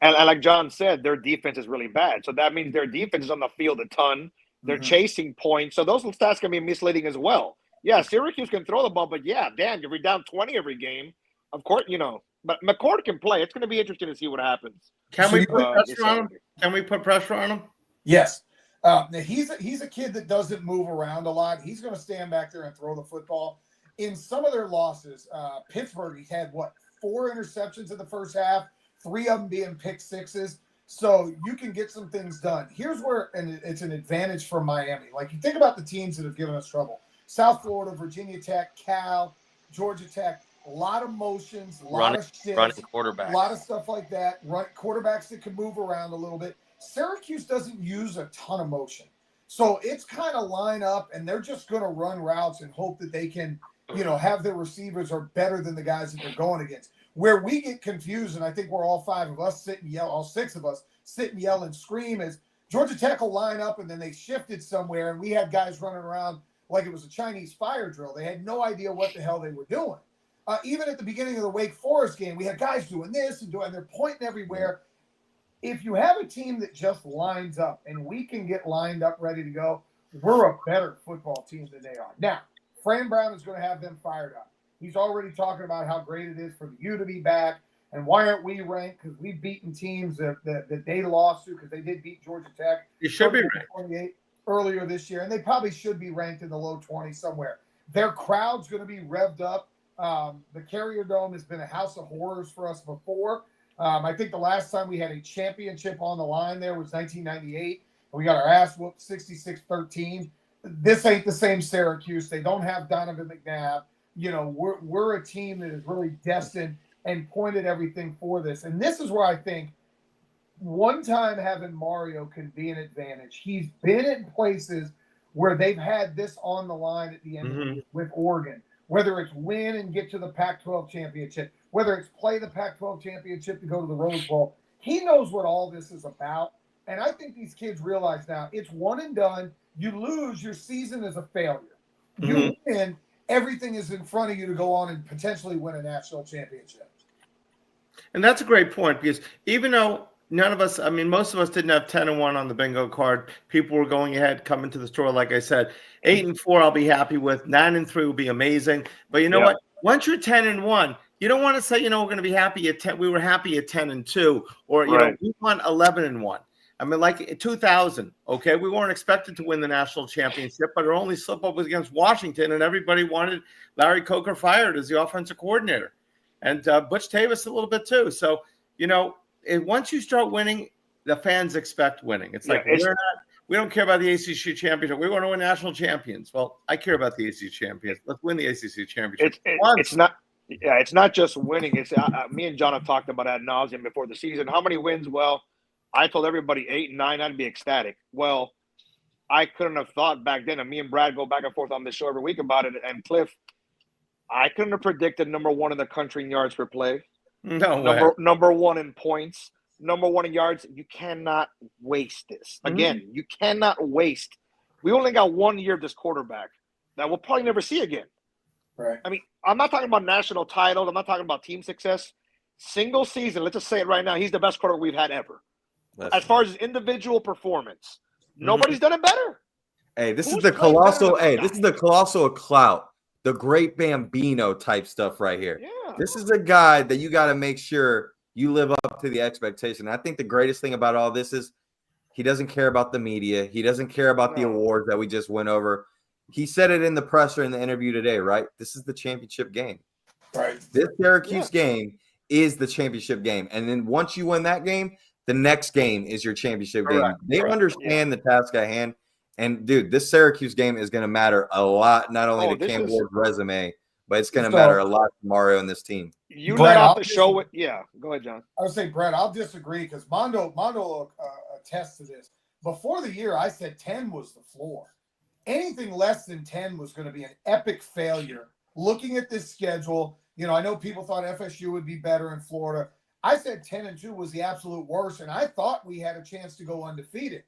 And like John said, their defense is really bad. So that means their defense is on the field a ton. They're chasing points. So those stats can be misleading as well. Yeah, Syracuse can throw the ball, but yeah, damn, if you're down 20 every game, of course, but McCord can play. It's going to be interesting to see what happens. Can we put pressure on him? Can we put pressure on him? Yes. Now he's a kid that doesn't move around a lot. He's going to stand back there and throw the football. In some of their losses, Pittsburgh, he had 4 interceptions in the first half, 3 of them being pick sixes. So you can get some things done. Here's where, and it's an advantage for Miami. Like, you think about the teams that have given us trouble: South Florida, Virginia Tech, Cal, Georgia Tech. A lot of motions, a lot of shit, running quarterbacks, a lot of stuff like that. Quarterbacks that can move around a little bit. Syracuse doesn't use a ton of motion, so it's kind of line up, and they're just going to run routes and hope that they can, have their receivers are better than the guys that they're going against. Where we get confused, and I think we're all 5 of us sit and yell, all 6 of us sit and yell and scream, is Georgia Tech will line up, and then they shifted somewhere, and we had guys running around like it was a Chinese fire drill. They had no idea what the hell they were doing. Even at the beginning of the Wake Forest game, we had guys doing this and they're pointing everywhere. If you have a team that just lines up and we can get lined up ready to go, we're a better football team than they are. Now, Fran Brown is going to have them fired up. He's already talking about how great it is for the U to be back and why aren't we ranked, because we've beaten teams that they lost to, because they did beat Georgia Tech. You should be ranked 28 earlier this year, and they probably should be ranked in the low 20s somewhere. Their crowd's going to be revved up. The Carrier Dome has been a house of horrors for us before. I think the last time we had a championship on the line there was 1998. We got our ass whooped 66-13. This ain't the same Syracuse. They don't have Donovan McNabb. We're a team that is really destined and pointed everything for this. And this is where I think one time having Mario can be an advantage. He's been in places where they've had this on the line at the end of the year with Oregon. Whether it's win and get to the Pac-12 championship, whether it's play the Pac-12 championship to go to the Rose Bowl, he knows what all this is about. And I think these kids realize now it's one and done. You lose, your season is a failure. You win, everything is in front of you to go on and potentially win a national championship. And that's a great point, because even though none of us, most of us didn't have 10-1 on the bingo card. People were going ahead, coming to the store. Like I said, 8-4, I'll be happy with. 9-3 will be amazing. But you know what? Once you're 10-1, you don't want to say, we're going to be happy at 10. We were happy at 10-2, or we won 11-1. Like in 2000, okay, we weren't expected to win the national championship, but our only slip up was against Washington, and everybody wanted Larry Coker fired as the offensive coordinator, and Butch Davis a little bit too. So once you start winning, the fans expect winning. It's like we don't care about the ACC championship. We want to win national champions. Well, I care about the ACC champions. Let's win the ACC championship. It's not just winning. It's me and John have talked about ad nauseum before the season. How many wins? Well, I told everybody 8 and 9. I'd be ecstatic. Well, I couldn't have thought back then. And me and Brad go back and forth on this show every week about it. And Cliff, I couldn't have predicted number 1 in the country in yards per play. No way. Number 1 in points. number 1 in yards. You cannot waste this. Again, you cannot waste. We only got 1 year of this quarterback that we'll probably never see again. Right. I mean, I'm not talking about national titles. I'm not talking about team success. Single season, let's just say it right now, he's the best quarterback we've had ever. As far as his individual performance, nobody's done it better. Hey, this is Who's the playing better colossal. than Hey, this this guy? is the colossal clout, the great Bambino type stuff right here. Yeah. This is a guy that you got to make sure you live up to the expectation. I think the greatest thing about all this is he doesn't care about the media. He doesn't care about the No. awards that we just went over. He said it in the presser in the interview today, right? This is the championship game. Right. This Syracuse game is the championship game. And then once you win that game, the next game is your championship game. They understand the task at hand. And, dude, this Syracuse game is going to matter a lot, not only to Cam Ward's resume, but it's going to matter a lot to Mario and this team. You Brett, let off I'll the show with – yeah, go ahead, John. I would say, Brett, I'll disagree because Mando attests to this. Before the year, I said 10 was the floor. Anything less than 10 was going to be an epic failure. Looking at this schedule, you know, I know people thought FSU would be better in Florida. I said 10-2 was the absolute worst, and I thought we had a chance to go undefeated.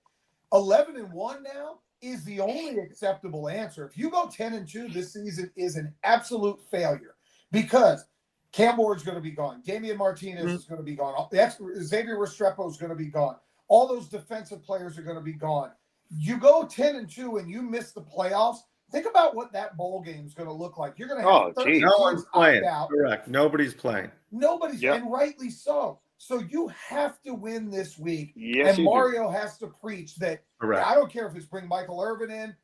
11-1 now is the only acceptable answer. If you go 10-2 this season is an absolute failure because Cam Ward's going to be gone. Damian Martinez is going to be gone. Xavier Restrepo is going to be gone. All those defensive players are going to be gone. You go 10-2 and you miss the playoffs. Think about what that bowl game is going to look like. You're going to have 30 no one's teams playing. out. Correct. Nobody's playing. Nobody's, and rightly so. So you have to win this week. Yes, and Mario has to preach that. Correct. I don't care if it's bring Michael Irvin in,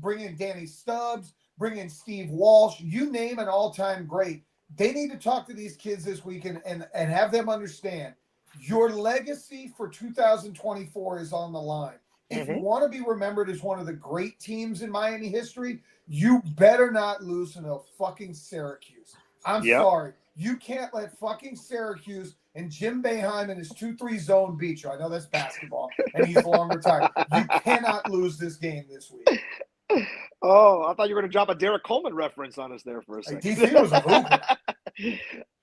bring in Danny Stubbs, bring in Steve Walsh, you name an all-time great. They need to talk to these kids this week and have them understand your legacy for 2024 is on the line. If you want to be remembered as one of the great teams in Miami history, you better not lose to no fucking Syracuse. I'm sorry. You can't let fucking Syracuse and Jim Boeheim and his 2-3 zone beat you. I know that's basketball, and he's long retired. You cannot lose this game this week. Oh, I thought you were going to drop a Derek Coleman reference on us there for a second. DC was a hooper.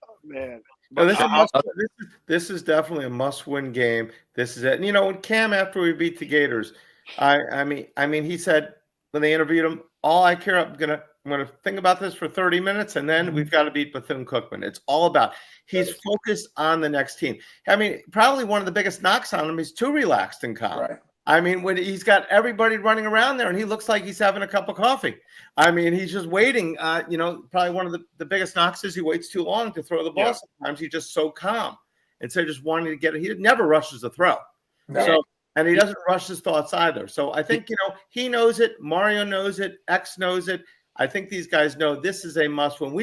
Oh, man. But this is definitely a must-win game. This is it. And, you know, when Cam, after we beat the Gators, I mean, he said when they interviewed him, all I care, I'm gonna think about this for 30 minutes, and then we've got to beat Bethune-Cookman. It's all about he's focused on the next team. I mean, probably one of the biggest knocks on him is too relaxed in college. Right. I mean, when he's got everybody running around there, and he looks like he's having a cup of coffee. I mean, he's just waiting. Probably one of the biggest knocks is he waits too long to throw the ball. Sometimes he's just so calm instead of just wanting to get it. He never rushes a throw. No. So, and he doesn't rush his thoughts either. So I think, he knows it. Mario knows it. X knows it. I think these guys know this is a must win. We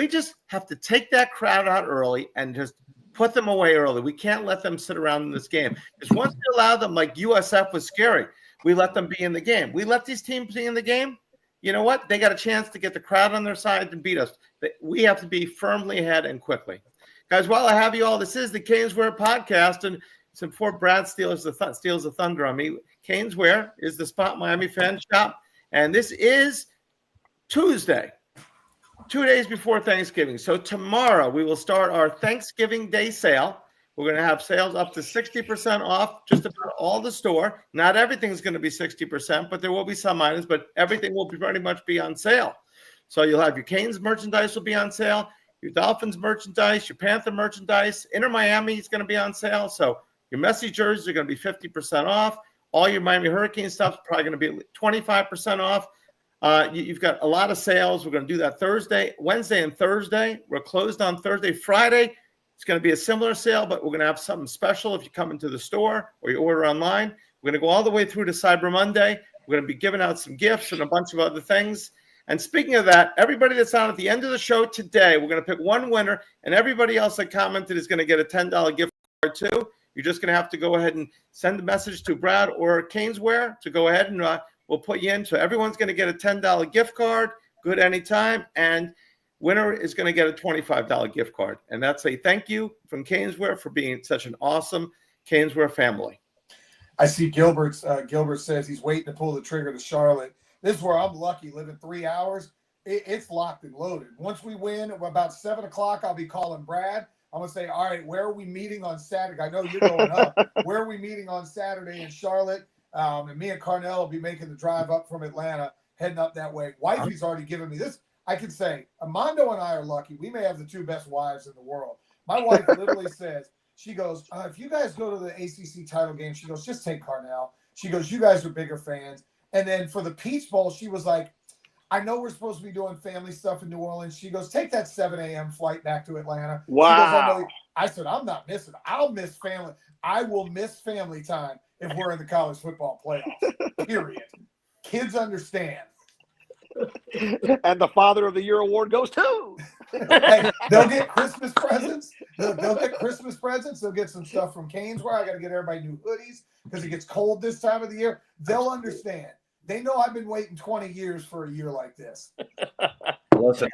just have to take that crowd out early and just put them away early. We can't let them sit around in this game. Because once we allow them, like USF was scary, we let them be in the game. We let these teams be in the game. You know what? They got a chance to get the crowd on their side and beat us. We have to be firmly ahead and quickly. Guys, while I have you all, this is the CanesWear podcast. And it's before Brad steals the thunder on me. CanesWear is the Spot Miami fan shop. And this is Tuesday, 2 days before Thanksgiving. So tomorrow we will start our Thanksgiving Day sale. We're going to have sales up to 60% off just about all the store. Not everything's going to be 60%, but there will be some items, but everything will pretty much be on sale. So you'll have your Canes merchandise will be on sale, your Dolphins merchandise, your Panther merchandise. Inter Miami is going to be on sale. So your Messi jerseys are going to be 50% off. All your Miami Hurricane stuff is probably going to be 25% off. You've got a lot of sales. We're going to do that Wednesday and Thursday. We're closed on Thursday. Friday, it's going to be a similar sale, but we're going to have something special if you come into the store or you order online. We're going to go all the way through to Cyber Monday. We're going to be giving out some gifts and a bunch of other things. And speaking of that, everybody that's on at the end of the show today, we're going to pick one winner, and everybody else that commented is going to get a $10 gift card too. You're just going to have to go ahead and send a message to Brad or CanesWear to go ahead and we'll put you in. So everyone's going to get a $10 gift card, good anytime, and winner is going to get a $25 gift card. And that's a thank you from CanesWear for being such an awesome CanesWear family. I see Gilbert says he's waiting to pull the trigger to Charlotte. This is where I'm lucky, living 3 hours. It's locked and loaded. Once we win, about 7 o'clock, I'll be calling Brad. I'm gonna say, all right, where are we meeting on Saturday? I know you're going up. Where are we meeting on Saturday in Charlotte? And me and Carnell will be making the drive up from Atlanta, heading up that way. Wifey's already given me this. I can say, Mando and I are lucky. We may have the 2 best wives in the world. My wife literally says, she goes, if you guys go to the ACC title game, she goes, just take Carnell. She goes, you guys are bigger fans. And then for the Peach Bowl, she was like, I know we're supposed to be doing family stuff in New Orleans. She goes, take that 7 a.m. flight back to Atlanta. Wow. She goes, I know. I said, I'm not missing. I'll miss family. I will miss family time if we're in the college football playoffs, period. Kids understand. And the Father of the Year award goes to. Hey, they'll get Christmas presents. They'll get Christmas presents. They'll get some stuff from Caneswear. I got to get everybody new hoodies because it gets cold this time of the year. They'll understand. They know I've been waiting 20 years for a year like this. Listen,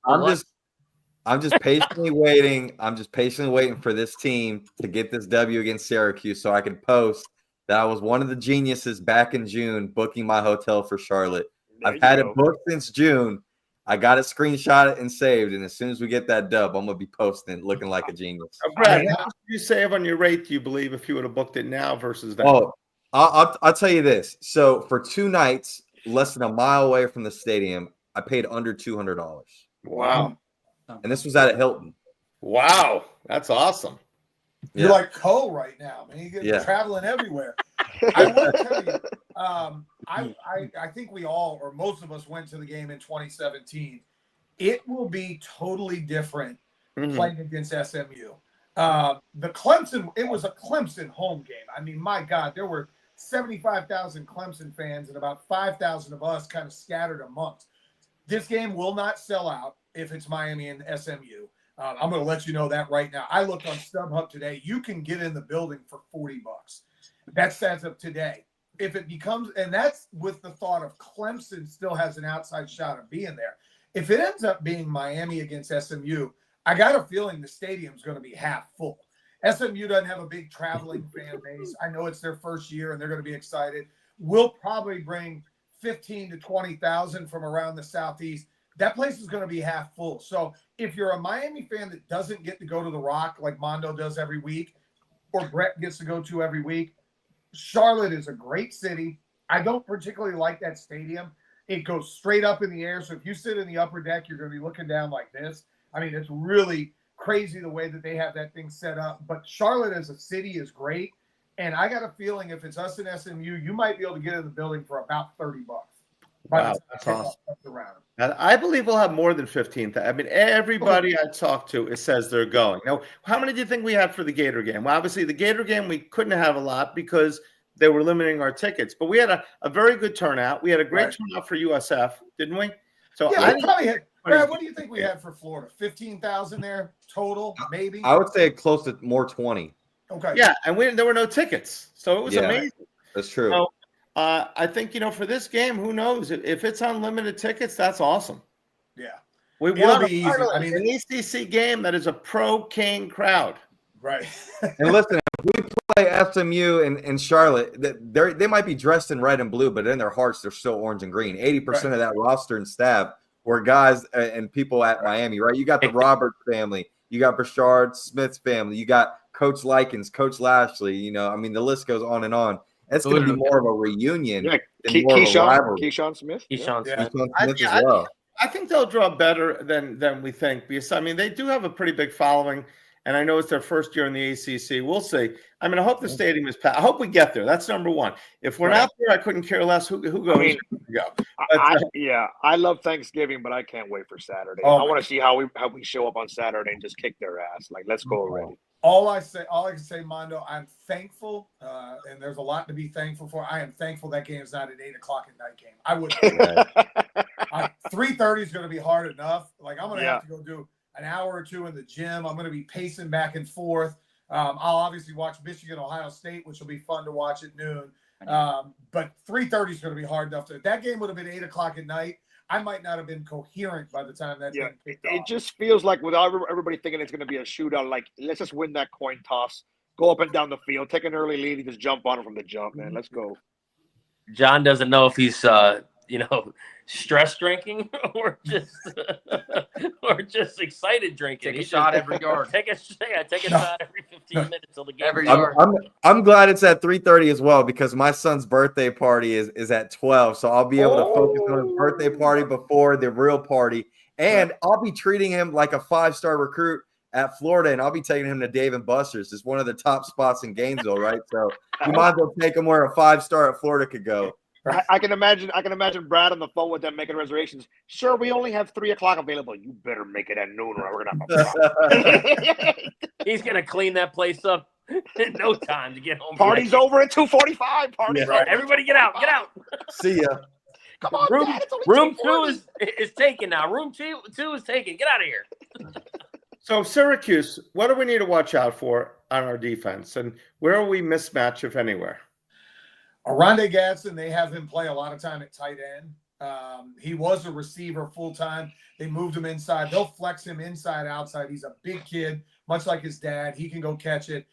I'm just patiently waiting. I'm just patiently waiting for this team to get this W against Syracuse so I can post that I was one of the geniuses back in June booking my hotel for Charlotte. I've had it booked since June. I got it screenshotted and saved, and as soon as we get that dub, I'm gonna be posting looking like a genius. Brad, how much do you save on your rate, do you believe, if you would have booked it now versus then? Oh, I'll tell you this. So for 2 nights, less than a mile away from the stadium, I paid under $200. Wow. And this was at a Hilton. Wow. That's awesome. You're like Cole right now, man. You're traveling everywhere. I will tell you, I think we all, or most of us, went to the game in 2017. It will be totally different playing against SMU. The Clemson, it was a Clemson home game. I mean, my God, there were 75,000 Clemson fans and about 5,000 of us kind of scattered amongst. This game will not sell out if it's Miami and SMU. I'm going to let you know that right now. I looked on StubHub today. You can get in the building for $40. That's as of today. If it becomes, and that's with the thought of Clemson still has an outside shot of being there. If it ends up being Miami against SMU, I got a feeling the stadium's going to be half full. SMU doesn't have a big traveling fan base. I know it's their first year and they're going to be excited. We'll probably bring 15 to 20,000 from around the Southeast. That place is going to be half full. So if you're a Miami fan that doesn't get to go to the Rock like Mando does every week, or Brett gets to go to every week, Charlotte is a great city. I don't particularly like that stadium. It goes straight up in the air. So if you sit in the upper deck, you're going to be looking down like this. I mean, it's really crazy the way that they have that thing set up. But Charlotte as a city is great. And I got a feeling if it's us and SMU, you might be able to get in the building for about $30. Wow, that's awesome. And I believe we'll have more than 15,000. I mean, everybody I talk to, it says they're going. Now, how many do you think we had for the Gator game? Well, obviously, the Gator game, we couldn't have a lot because they were limiting our tickets. But we had a very good turnout. We had a great turnout for USF, didn't we? So yeah, I probably had. Brad, what do you think we had for Florida? 15,000 there total, maybe? I would say close to more 20. Okay. Yeah, and there were no tickets. So it was amazing. That's true. So, I think, for this game, who knows? If it's unlimited tickets, that's awesome. Yeah. It'll be easy. I mean, an ACC game that is a pro-Cane crowd. Right. And listen, if we play SMU in Charlotte, they might be dressed in red and blue, but in their hearts, they're still orange and green. 80% of that roster and staff were guys and people at Miami, right? You got the Roberts family. You got Brashard Smith's family. You got Coach Likens, Coach Lashley. I mean, the list goes on and on. It's going to be more of a reunion than more of a rivalry. Keyshawn Smith. Keyshawn Smith as well. I think they'll draw better than we think because, I mean, they do have a pretty big following, and I know it's their first year in the ACC. We'll see. I mean, I hope the stadium is packed. I hope we get there. That's number one. If we're not there, I couldn't care less who goes. I mean, I love Thanksgiving, but I can't wait for Saturday. I want to see how we show up on Saturday and just kick their ass. Like, let's go already. All I can say, Mando, I'm thankful, and there's a lot to be thankful for. I am thankful that game is not an 8:00 at night game. I wouldn't. 3:30 is going to be hard enough. Like, I'm going to have to go do an hour or two in the gym. I'm going to be pacing back and forth. I'll obviously watch Michigan, Ohio State, which will be fun to watch at noon. But 3:30 is going to be hard enough. If that game would have been 8:00 at night, I might not have been coherent by the time that thing kicked off. It just feels like without everybody thinking it's going to be a shootout, like, let's just win that coin toss, go up and down the field, take an early lead, and just jump on it from the jump, man. Let's go. John doesn't know if he's stress drinking or just excited drinking. Take a shot every yard. Take a shot every 15 minutes till the game. Every yard. I'm glad it's at 3:30 as well, because my son's birthday party is at 12, so I'll be able to focus on his birthday party before the real party, and I'll be treating him like a 5-star recruit at Florida, and I'll be taking him to Dave & Buster's. It's one of the top spots in Gainesville, right? So you might as well take him where a 5-star at Florida could go. I can imagine Brad on the phone with them making reservations. Sure, we only have 3 o'clock available. You better make it at noon, or we're gonna have a problem. He's gonna clean that place up in no time to get home. Party's over at 2:45. Party's over. Everybody, get out! Get out! See ya. Come on, Room, Dad, it's only room 2:40. 2 is taken now. Room two is taken. Get out of here. So Syracuse, what do we need to watch out for on our defense, and where are we mismatched, if anywhere? Arande Gadsden, they have him play a lot of time at tight end. He was a receiver full time. They moved him inside. They'll flex him inside, outside. He's a big kid, much like his dad. He can go catch it.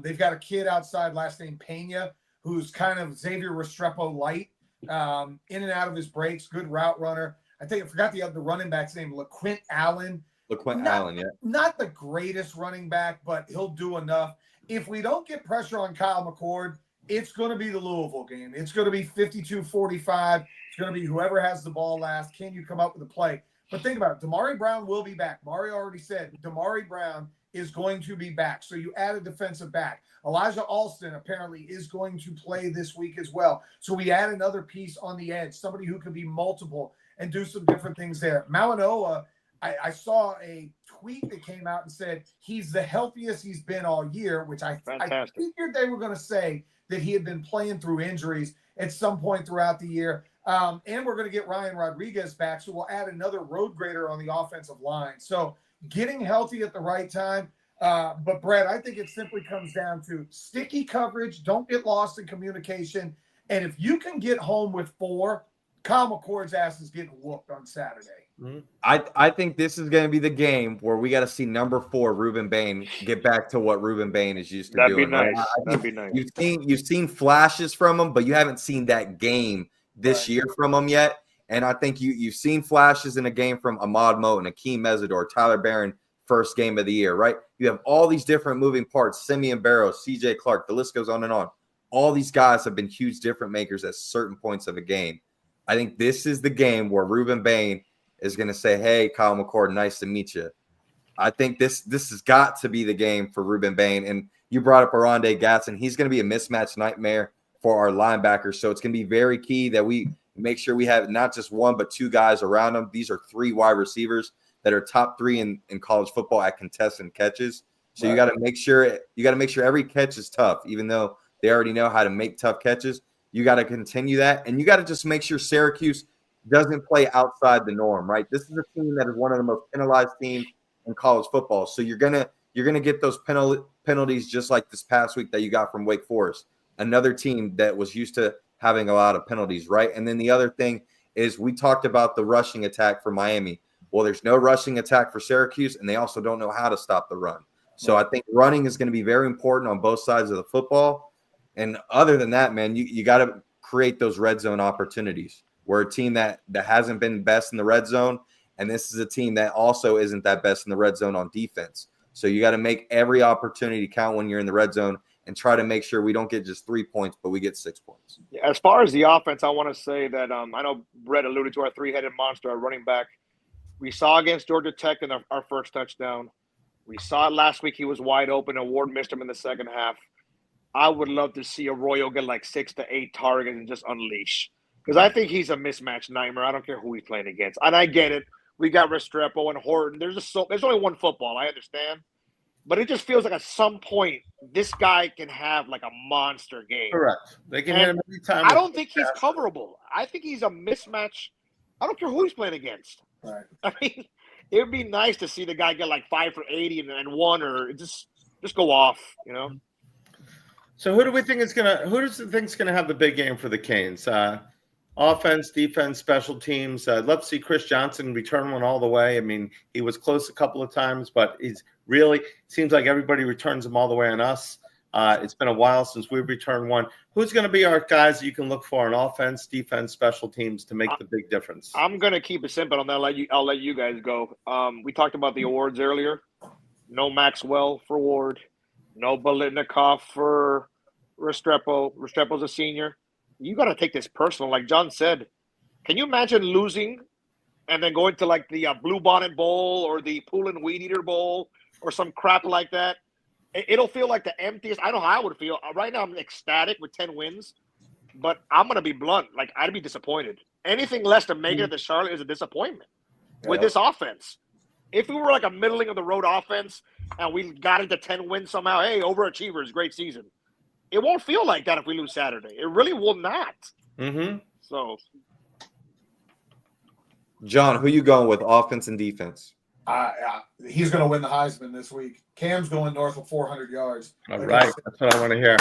They've got a kid outside, last name Pena, who's kind of Xavier Restrepo light, in and out of his breaks, good route runner. I forgot the running back's name, LaQuint Allen. Allen, yeah. Not the greatest running back, but he'll do enough. If we don't get pressure on Kyle McCord, it's going to be the Louisville game. It's going to be 52-45. It's going to be whoever has the ball last. Can you come up with a play? But think about it. Damari Brown will be back. Mari already said Damari Brown is going to be back. So you add a defensive back. Elijah Alston apparently is going to play this week as well. So we add another piece on the edge, somebody who can be multiple and do some different things there. Malinoa, I saw a tweet that came out and said he's the healthiest he's been all year, which I figured they were going to say that he had been playing through injuries at some point throughout the year. And we're going to get Ryan Rodriguez back, so we'll add another road grader on the offensive line. So getting healthy at the right time. But, Brett, I think it simply comes down to sticky coverage, don't get lost in communication, and if you can get home with 4, Kyle McCord's ass is getting whooped on Saturday. Mm-hmm. I think this is going to be the game where we got to see number 4, Ruben Bain, get back to what Ruben Bain is used to doing. That'd be nice. You've seen flashes from him, but you haven't seen that game this year from him yet. And I think you've seen flashes in a game from Ahmad Moten, Akeem Mesidor, Tyler Barron, first game of the year, right? You have all these different moving parts, Simeon Barrows, CJ Clark, the list goes on and on. All these guys have been huge difference makers at certain points of a game. I think this is the game where Ruben Bain is going to say, hey, Kyle McCord, nice to meet you. I think this has got to be the game for Ruben Bain. And you brought up Arande Gadsden. He's going to be a mismatch nightmare for our linebackers. So it's going to be very key that we make sure we have not just 1, but 2 guys around them. These are 3 wide receivers that are top 3 in college football at contested catches. So you got to make sure every catch is tough, even though they already know how to make tough catches. You got to continue that. And you got to just make sure Syracuse doesn't play outside the norm, right? This is a team that is one of the most penalized teams in college football. So you're gonna get those penalties just like this past week that you got from Wake Forest, another team that was used to having a lot of penalties, right? And then the other thing is we talked about the rushing attack for Miami. Well, there's no rushing attack for Syracuse, and they also don't know how to stop the run. So I think running is going to be very important on both sides of the football. And other than that, man, you got to create those red zone opportunities. We're a team that hasn't been best in the red zone, and this is a team that also isn't that best in the red zone on defense. So you got to make every opportunity count when you're in the red zone and try to make sure we don't get just 3 points, but we get 6 points. As far as the offense, I want to say that I know Brett alluded to our 3-headed monster, our running back. We saw against Georgia Tech in our first touchdown. We saw it last week. He was wide open, and Ward missed him in the second half. I would love to see Arroyo get like 6 to 8 targets and just unleash. Because I think he's a mismatch nightmare. I don't care who he's playing against. And I get it. We got Restrepo and Horton. There's only one football. I understand. But it just feels like at some point, this guy can have like a monster game. Correct. They can hit him every time. I don't think he's coverable. I think he's a mismatch. I don't care who he's playing against. Right. I mean, it would be nice to see the guy get like 5 for 80 and 1 or just go off, you know? So who do you think is gonna have the big game for the Canes? Offense, defense, special teams. I'd love to see Chris Johnson return one all the way. I mean, he was close a couple of times, but he's really seems like everybody returns them all the way on us. It's been a while since we've returned one. Who's going to be our guys that you can look for on offense, defense, special teams to make the big difference? I'm gonna keep it simple, and I'll let you guys go. We talked about the awards earlier. No Maxwell for Ward. No Bolitnikov for Restrepo. Restrepo's a senior. You got to take this personal. Like John said, can you imagine losing and then going to like the Blue Bonnet Bowl or the Pool and Weed Eater Bowl or some crap like that? It'll feel like the emptiest. I know how I would feel. Right now I'm ecstatic with 10 wins, but I'm going to be blunt. Like, I'd be disappointed. Anything less than making it to Charlotte is a disappointment with this offense. If we were like a middling of the road offense and we got into 10 wins somehow, hey, overachievers, great season. It won't feel like that if we lose Saturday. It really will not. Mm-hmm. So, John, who you going with, offense and defense? He's going to win the Heisman this week. Cam's going north of 400 yards. All right. That's what I want to hear.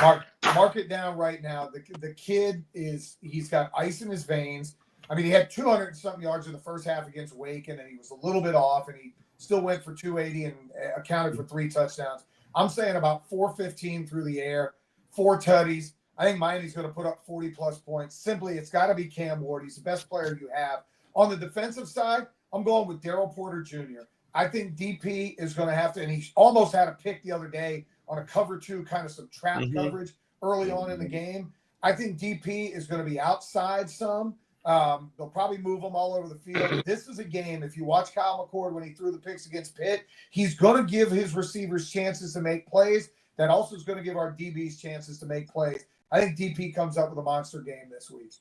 Mark it down right now. The kid he's got ice in his veins. I mean, he had 200-something yards in the first half against Wake, and then he was a little bit off, and he still went for 280 and accounted for 3 touchdowns. I'm saying about 415 through the air, 4 tutties. I think Miami's going to put up 40-plus points. Simply, it's got to be Cam Ward. He's the best player you have. On the defensive side, I'm going with Darryl Porter Jr. I think DP is going to have to, and he almost had a pick the other day on a cover 2, kind of some trap coverage early on in the game. I think DP is going to be outside some. They'll probably move him all over the field. This is a game, if you watch Kyle McCord when he threw the picks against Pitt, he's going to give his receivers chances to make plays. That also is going to give our DBs chances to make plays. I think DP comes up with a monster game this week.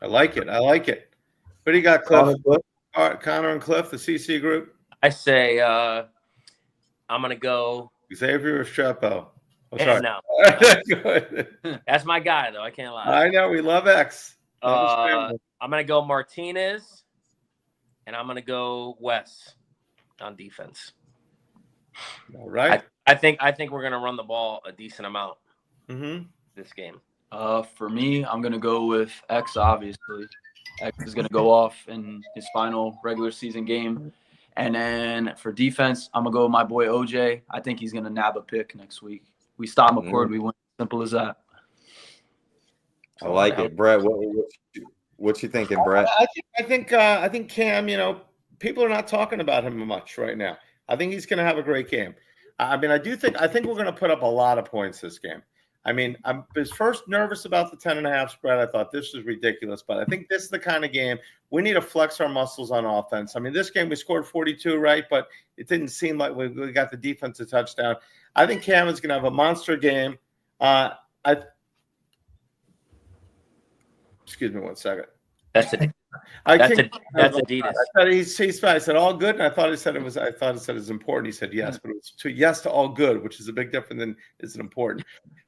I like it. What do you got, Cliff? All right, Connor and Cliff, the CC group. I say I'm going to go. Xavier Restrepo. Oh, sorry. No. Good. That's my guy, though. I can't lie. I know. We love X. I'm going to go Martinez, and I'm going to go Wes on defense. All right. I think we're going to run the ball a decent amount this game. For me, I'm going to go with X, obviously. X is going to go off in his final regular season game. And then for defense, I'm going to go with my boy OJ. I think he's going to nab a pick next week. We stop McCord, we win. Simple as that. I like it. Brett, what you thinking, Brett? I think Cam, people are not talking about him much right now. I think he's going to have a great game. I mean, I think we're going to put up a lot of points this game. I mean, I was first nervous about the 10.5 spread. I thought this was ridiculous, but I think this is the kind of game we need to flex our muscles on offense. I mean, this game we scored 42, right? But it didn't seem like we got the defensive touchdown. I think Cam is going to have a monster game. Excuse me one second. That's Adidas. I thought he's fine. I said all good, and I thought he said it was important. He said yes, but it was yes to all good, which is a big difference than is it important.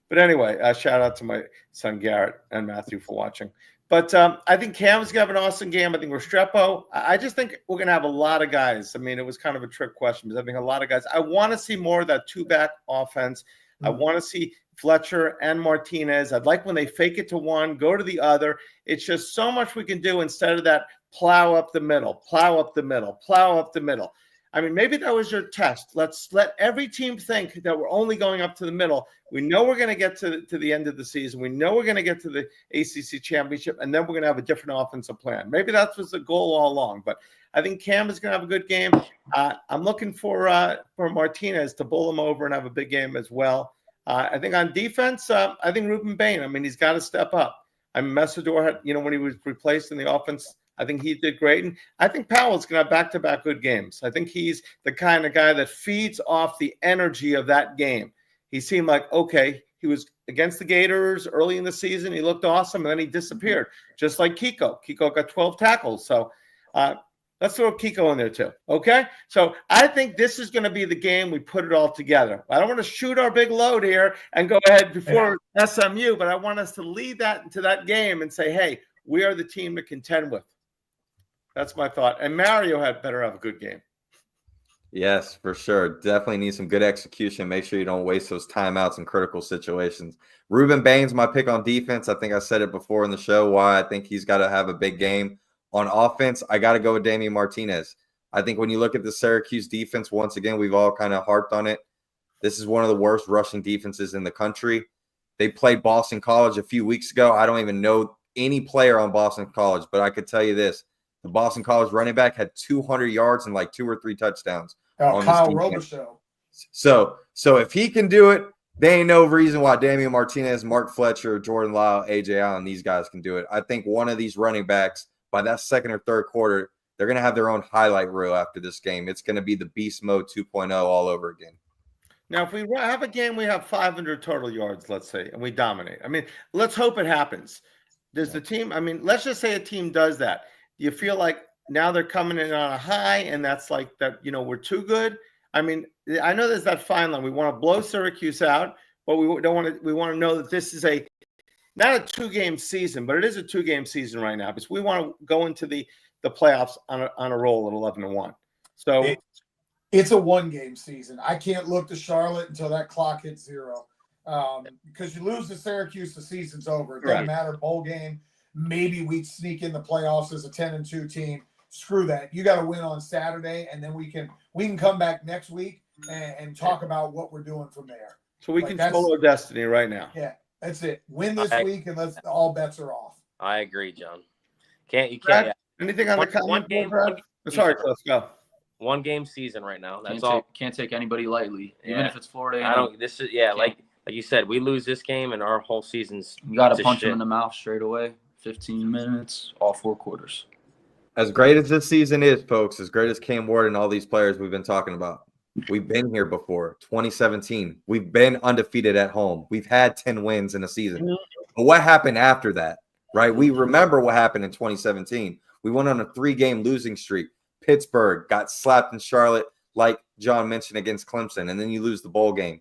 But anyway, shout out to my son Garrett and Matthew for watching. But I think Cam's gonna have an awesome game. I think Restrepo. I just think we're gonna have a lot of guys. I mean, it was kind of a trick question, because I think a lot of guys. I want to see more of that 2-back offense. I want to see Fletcher and Martinez. I'd like when they fake it to one, go to the other. It's just so much we can do instead of that plow up the middle. I mean, maybe that was your test. Let's let every team think that we're only going up to the middle. We know we're going to get to the end of the season. We know we're going to get to the ACC championship, and then we're going to have a different offensive plan. Maybe that was the goal all along. But I think Cam is going to have a good game. I'm looking for Martinez to bull him over and have a big game as well. I think on defense, I think Ruben Bain. I mean, he's got to step up. I mean, Messidor had, when he was replaced in the offense, I think he did great. And I think Powell's going to have back-to-back good games. I think he's the kind of guy that feeds off the energy of that game. He seemed like, okay, he was against the Gators early in the season. He looked awesome, and then he disappeared, just like Kiko. Kiko got 12 tackles. So let's throw Kiko in there too, okay? So I think this is going to be the game we put it all together. I don't want to shoot our big load here and go ahead before SMU, but I want us to lead that into that game and say, hey, we are the team to contend with. That's my thought. And Mario better have a good game. Yes, for sure. Definitely need some good execution. Make sure you don't waste those timeouts in critical situations. Ruben Bain's my pick on defense. I think I said it before in the show why I think he's got to have a big game. On offense, I got to go with Damian Martinez. I think when you look at the Syracuse defense, once again, we've all kind of harped on it. This is one of the worst rushing defenses in the country. They played Boston College a few weeks ago. I don't even know any player on Boston College, but I could tell you this. The Boston College running back had 200 yards and like 2 or 3 touchdowns. Oh, Kyle Robichaux. So if he can do it, there ain't no reason why Damian Martinez, Mark Fletcher, Jordan Lyle, A.J. Allen, these guys can do it. I think one of these running backs, by that second or third quarter, they're going to have their own highlight reel after this game. It's going to be the beast mode 2.0 all over again. Now, if we have a game, we have 500 total yards, let's say, and we dominate. I mean, let's hope it happens. Does the team, I mean, let's just say a team does that. Do you feel like now they're coming in on a high and that's like that, we're too good? I mean, I know there's that fine line. We want to blow Syracuse out, but we don't want to. We want to know that this is not a 2-game season, but it is a 2-game season right now because we want to go into the playoffs on a roll at 11-1. So it's a 1-game season. I can't look to Charlotte until that clock hits 0, because you lose to Syracuse, the season's over. It doesn't matter. Bowl game. Maybe we sneak in the playoffs as a 10-2 team. Screw that. You got to win on Saturday, and then we can come back next week and talk about what we're doing from there. So we control our destiny right now. Yeah, that's it. Win this week, and all bets are off. I agree, John. You can't. Brad, anything on the comment? Sorry, let's go. 1-game season right now. That's Can't take anybody lightly, even if it's Florida. I don't. This is like you said. We lose this game, and our whole season's. You got to punch them in the mouth straight away. 15 minutes, all 4 quarters. As great as this season is, folks, as great as Cam Ward and all these players we've been talking about, we've been here before. 2017, we've been undefeated at home. We've had 10 wins in a season. But what happened after that, right? We remember what happened in 2017. We went on a 3-game losing streak. Pittsburgh got slapped in Charlotte, like John mentioned, against Clemson, and then you lose the bowl game.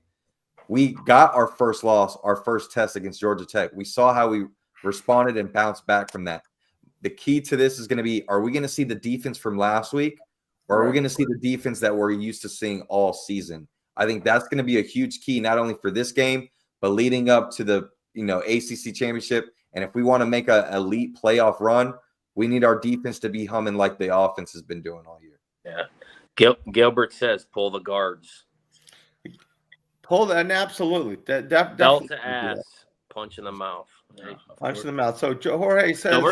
We got our first loss, our first test against Georgia Tech. We saw how we responded and bounced back from that. The key to this is going to be, are we going to see the defense from last week, or are we going to see the defense that we're used to seeing all season? I think that's going to be a huge key, not only for this game, but leading up to the ACC championship. And if we want to make an elite playoff run, we need our defense to be humming like the offense has been doing all year. Yeah. Gilbert says, pull the guards. Pull that, and absolutely. Belt to ass, punch in the mouth. Right? Punch in the mouth. So Jorge says,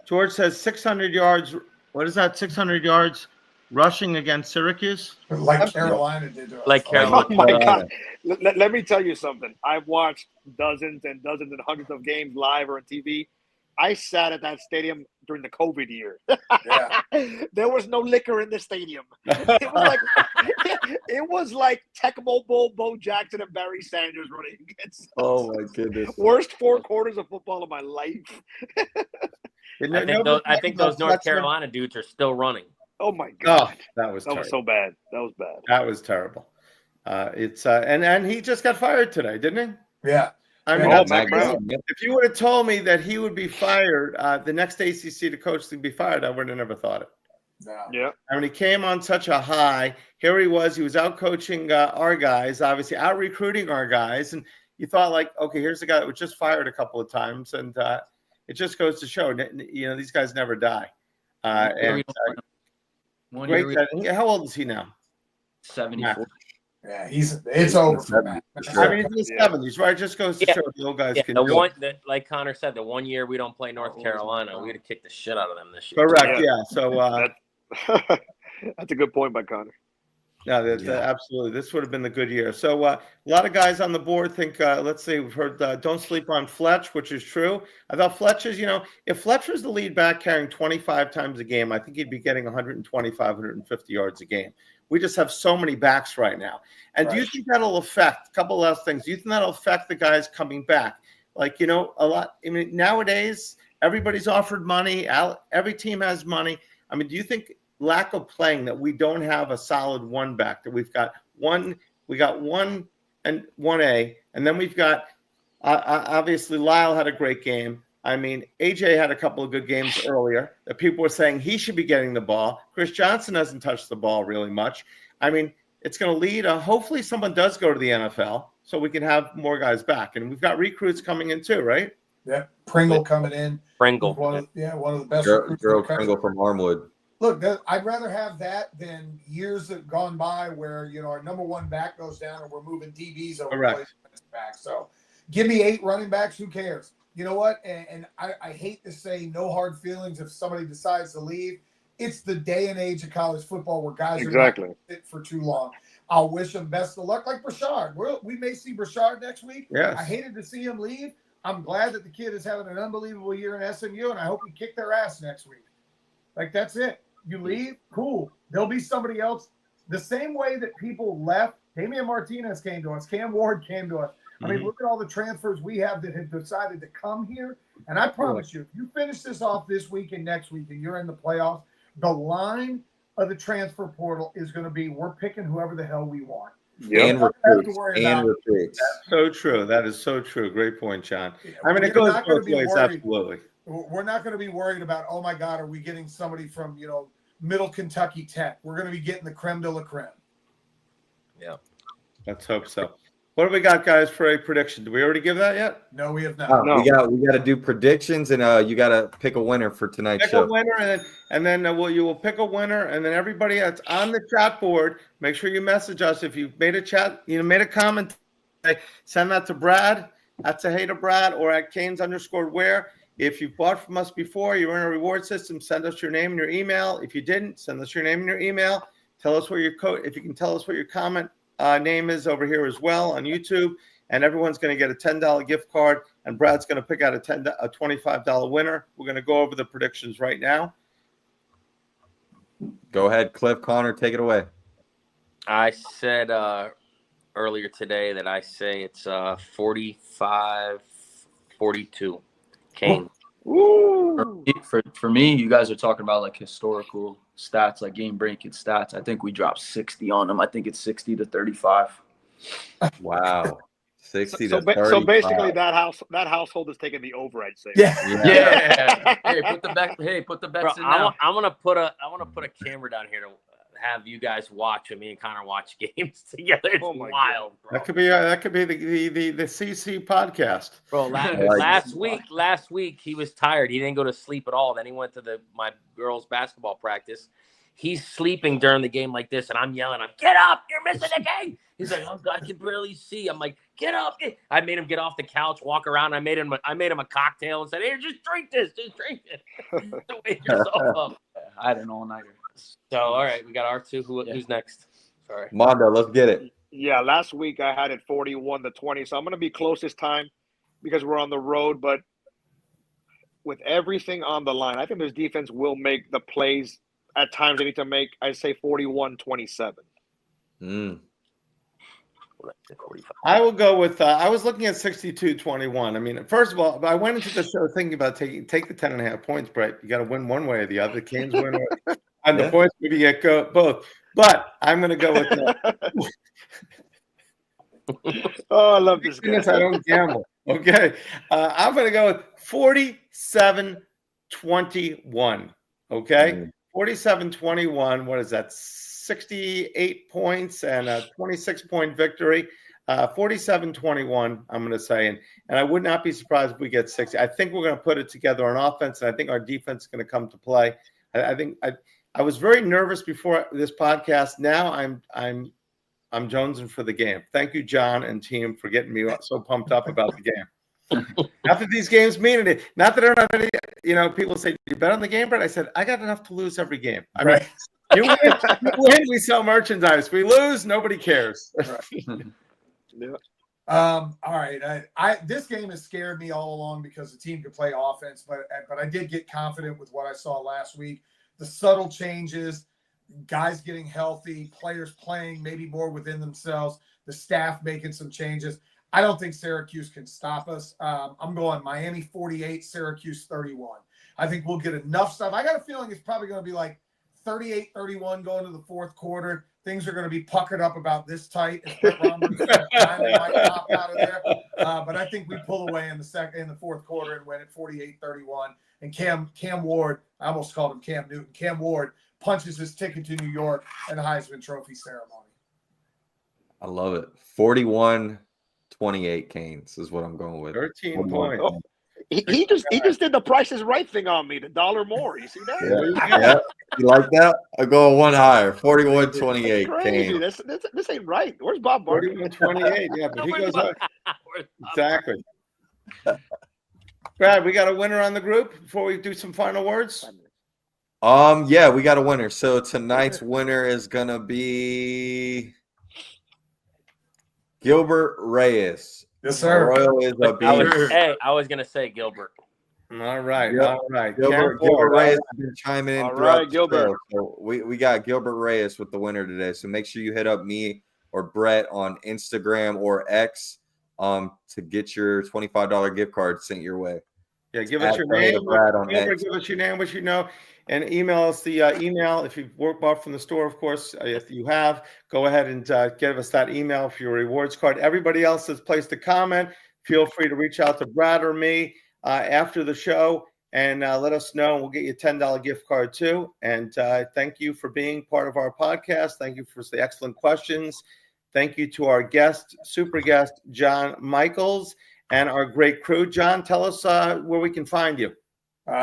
George says 600 yards. What is that? 600 yards rushing against Syracuse? Like Carolina did to us. Like Carolina. Oh my God. Let me tell you something. I've watched dozens and dozens and hundreds of games live or on TV. I sat at that stadium during the COVID year. Yeah. There was no liquor in the stadium. It was like Tecmo Bowl, Bo Jackson, and Barry Sanders running against us. Oh my goodness! Worst 4 quarters of football of my life. I think those North Carolina dudes are still running. Oh my God! That was so bad. That was bad. That was terrible. It's and he just got fired today, didn't he? Yeah. I mean, if you would have told me that he would be fired, the next ACC to coach to be fired, I would have never thought it. No. Yeah. I mean, he came on such a high. Here he was out coaching our guys, obviously out recruiting our guys. And you thought like, okay, here's the guy that was just fired a couple of times. And it just goes to show, these guys never die. Great. How old is he now? 74. Yeah, it's over for Matt. I mean, he's in the 70s, right? It just goes to show the old guys can do it. Like Connor said, the 1 year we don't play North Carolina, we would have kicked the shit out of them this year. Correct, yeah. So that's a good point by Connor. No, absolutely. This would have been the good year. So a lot of guys on the board think, let's say we've heard, don't sleep on Fletch, which is true. I thought Fletch is, if Fletch was the lead back carrying 25 times a game, I think he'd be getting 125, 150 yards a game. We just have so many backs right now. And do you think that'll affect, a couple of last things, do you think that'll affect the guys coming back? Like, a lot, I mean, nowadays, everybody's offered money. Every team has money. I mean, do you think lack of playing that we don't have a solid one back, that we got one and 1A, and then we've got, obviously, Lyle had a great game. I mean, AJ had a couple of good games earlier that people were saying he should be getting the ball. Chris Johnson hasn't touched the ball really much. I mean, it's going to lead. Hopefully someone does go to the NFL so we can have more guys back. And we've got recruits coming in too, right? Yeah. Pringle coming in. Pringle. One of the best Gerald Pringle from Armwood. Look, I'd rather have that than years that gone by where, you know, our number one back goes down and we're moving DBs over Correct. back. So give me 8 running backs. Who cares? You know what? And I hate to say no hard feelings if somebody decides to leave. It's the day and age of college football where guys are not going to sit for too long. I'll wish them best of luck. Like Brashard. We may see Brashard next week. Yes. I hated to see him leave. I'm glad that the kid is having an unbelievable year in SMU, and I hope we kick their ass next week. Like, that's it. You leave, cool. There'll be somebody else. The same way that people left, Damian Martinez came to us, Cam Ward came to us. I mean, look at all the transfers we have that have decided to come here. And I promise you, if you finish this off this week and next week and you're in the playoffs, the line of the transfer portal is going to be we're picking whoever the hell we want. And recruits. That's so true. That is so true. Great point, John. I mean, it We're goes not gonna both be ways. worried. Absolutely. We're not going to be worried about, oh my God, are we getting somebody from, you know, Middle Kentucky Tech? We're going to be getting the creme de la creme. Yeah. Let's hope so. What do we got, guys, for a prediction? Did we already give that yet? No, we have not. Oh, No. we got to do predictions, and you got to pick a winner for tonight's Pick show. a winner, and then you will pick a winner, and then everybody that's on the chat board, make sure you message us if you made a chat, made a comment. Send that to Brad at Saheda Brad or at Canes_wear. If you bought from us before, you're in a reward system, send us your name and your email. If you didn't, send us your name and your email. Tell us where your code. If you can tell us what your comment name is over here as well on YouTube, and everyone's going to get a $10 gift card, and Brad's going to pick out a $25 winner. We're going to go over the predictions right now. Go ahead, Cliff. Connor, take it away. I said earlier today that I say it's 45-42. Kane. For me, you guys are talking about like historical stats, like game breaking stats. I think we dropped 60 on them. I think it's 60-35. Wow. 60 to So 35. basically, that household is taking the over. I'd say. Yeah. Hey, put the bets Bro, in now. I want to put a camera down here to have you guys watch and me and Connor watch games together. It's wild, bro. That could be the CC podcast. Bro, last week he was tired. He didn't go to sleep at all. Then he went to my girls' basketball practice. He's sleeping during the game like this, and I'm yelling, "Get up! You're missing the game!" He's like, "Oh God, I can barely see." I'm like, "Get up!" I made him get off the couch, walk around. I made him a cocktail and said, "Here, just drink this. Just drink it to wake yourself up." I had an all-nighter. So, all right, we got our two. Who's next? Sorry. Mondo, let's get it. Yeah, last week I had it 41-20, so I'm going to be close this time because we're on the road. But with everything on the line, I think this defense will make the plays at times they need to make. I say 41-27. I will go with. I was looking at 62-21. I mean, first of all, I went into the show thinking about take the 10.5 points, Brett. You got to win one way or the other. The Canes win, and the points maybe get both. But I'm going to go with that. Oh, I love this guy. I don't gamble. Okay, I'm going to go with 47-21. Okay, 47-21. What is that? 68 points and a 26-point victory. 47-21, I'm going to say. And I would not be surprised if we get 60. I think we're going to put it together on offense, and I think our defense is going to come to play. I think I was very nervous before this podcast. Now I'm jonesing for the game. Thank you, John and team, for getting me so pumped up about the game. Not that these games mean it. Not that I don't have any, people say, you bet on the game, but I said, I got enough to lose every game. I mean, you win, we sell merchandise. We lose, nobody cares. All right. This game has scared me all along because the team could play offense, but I did get confident with what I saw last week. The subtle changes, guys getting healthy, players playing maybe more within themselves, the staff making some changes. I don't think Syracuse can stop us. I'm going Miami 48, Syracuse 31. I think we'll get enough stuff. I got a feeling it's probably going to be like 38-31 going to the fourth quarter. Things are going to be puckered up about this tight. Finally might pop out of there. But I think we pull away in the fourth quarter and win at 48-31. And Cam Ward, I almost called him Cam Newton. Cam Ward punches his ticket to New York and the Heisman Trophy ceremony. I love it. 41-28 Canes is what I'm going with. 13 points. He just did the Price is Right thing on me. The $1 more. You see that? Yeah. You like that? I go one higher. 41-28. That's crazy. Kane. This ain't right. Where's Bob Barker? 31-28. Yeah, but he goes up. Where's Bob? Exactly. Brad, we got a winner on the group before we do some final words. Yeah, we got a winner. So tonight's winner is gonna be Gilbert Reyes. Yes, sir. Royal is a beast. I was gonna say Gilbert. All right, Yep. all right. Gilbert Reyes has been chiming in All throughout right, the Gilbert. show. So we got Gilbert Reyes with the winner today. So make sure you hit up me or Brett on Instagram or X to get your $25 gift card sent your way. Yeah, give us your name. Give us your name, what you know, and email us the email. If you've bought from the store, of course, if you have, go ahead and give us that email for your rewards card. Everybody else has placed a comment. Feel free to reach out to Brad or me after the show and let us know. We'll get you a $10 gift card too. And thank you for being part of our podcast. Thank you for the excellent questions. Thank you to our super guest, John Michaels, and our great crew. John, tell us where we can find you.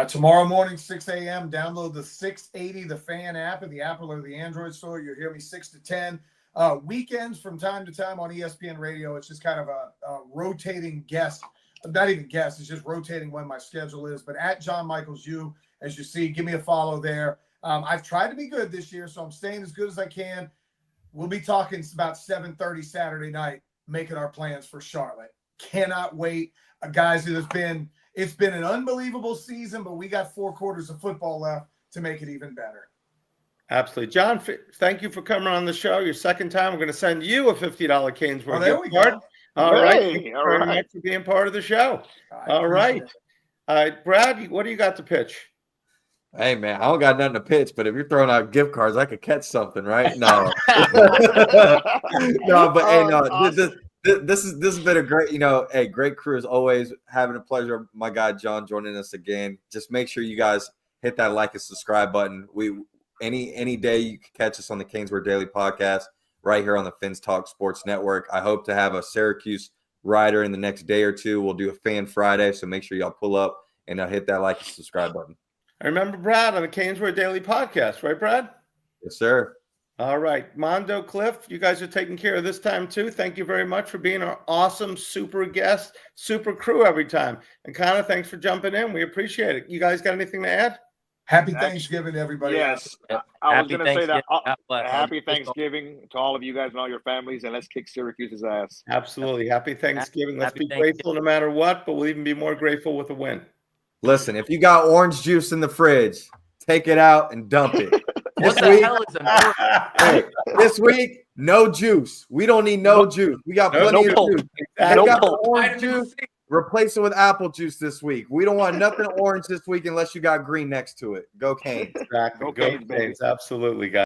Tomorrow morning, 6 a.m., download the 680 The Fan app in the Apple or the Android store. You'll hear me 6 to 10. Weekends from time to time on ESPN Radio. It's just kind of a rotating guest. Not even guest. It's just rotating when my schedule is. But at John Michaels U, as you see, give me a follow there. I've tried to be good this year, so I'm staying as good as I can. We'll be talking about 7:30 Saturday night, making our plans for Charlotte. Cannot wait. Guys, it's been an unbelievable season, but we got 4 quarters of football left to make it even better. Absolutely. John, thank you for coming on the show. Your second time. We're going to send you a $50 CanesWear there gift card. Go. All right. Hey, Thank you all very right. much for being part of the show. All right. Brad, what do you got to pitch? Hey man, I don't got nothing to pitch, but if you're throwing out gift cards, I could catch something, right? No, no, but hey, no, Awesome. this has been a great, great crew as always. Having a pleasure, my guy John joining us again. Just make sure you guys hit that like and subscribe button. Any day you can catch us on the CanesWear Daily Podcast right here on the Fins Talk Sports Network. I hope to have a Syracuse rider in the next day or two. We'll do a Fan Friday, so make sure y'all pull up and hit that like and subscribe button. I remember Brad on the CanesWear Daily Podcast, right, Brad? Yes, sir. All right. Mondo, Cliff, you guys are taking care of this time too. Thank you very much for being our awesome super guest, super crew every time. And Connor, thanks for jumping in. We appreciate it. You guys got anything to add? Happy Thanksgiving to everybody. Yes, I was going to say that. Bless. Happy Thanksgiving to all of you guys and all your families, and let's kick Syracuse's ass. Absolutely. Happy Thanksgiving. Let's Happy be grateful no matter what, but we'll even be more grateful with a win. Listen, if you got orange juice in the fridge, take it out and dump it. What the hell is a Hey, this week, no juice. We don't need no juice. We got plenty of juice. Exactly. Take out the orange juice, replace it with apple juice this week. We don't want nothing orange this week unless you got green next to it. Go Canes. Exactly. Go Go Canes, baby. Canes. Absolutely, guys.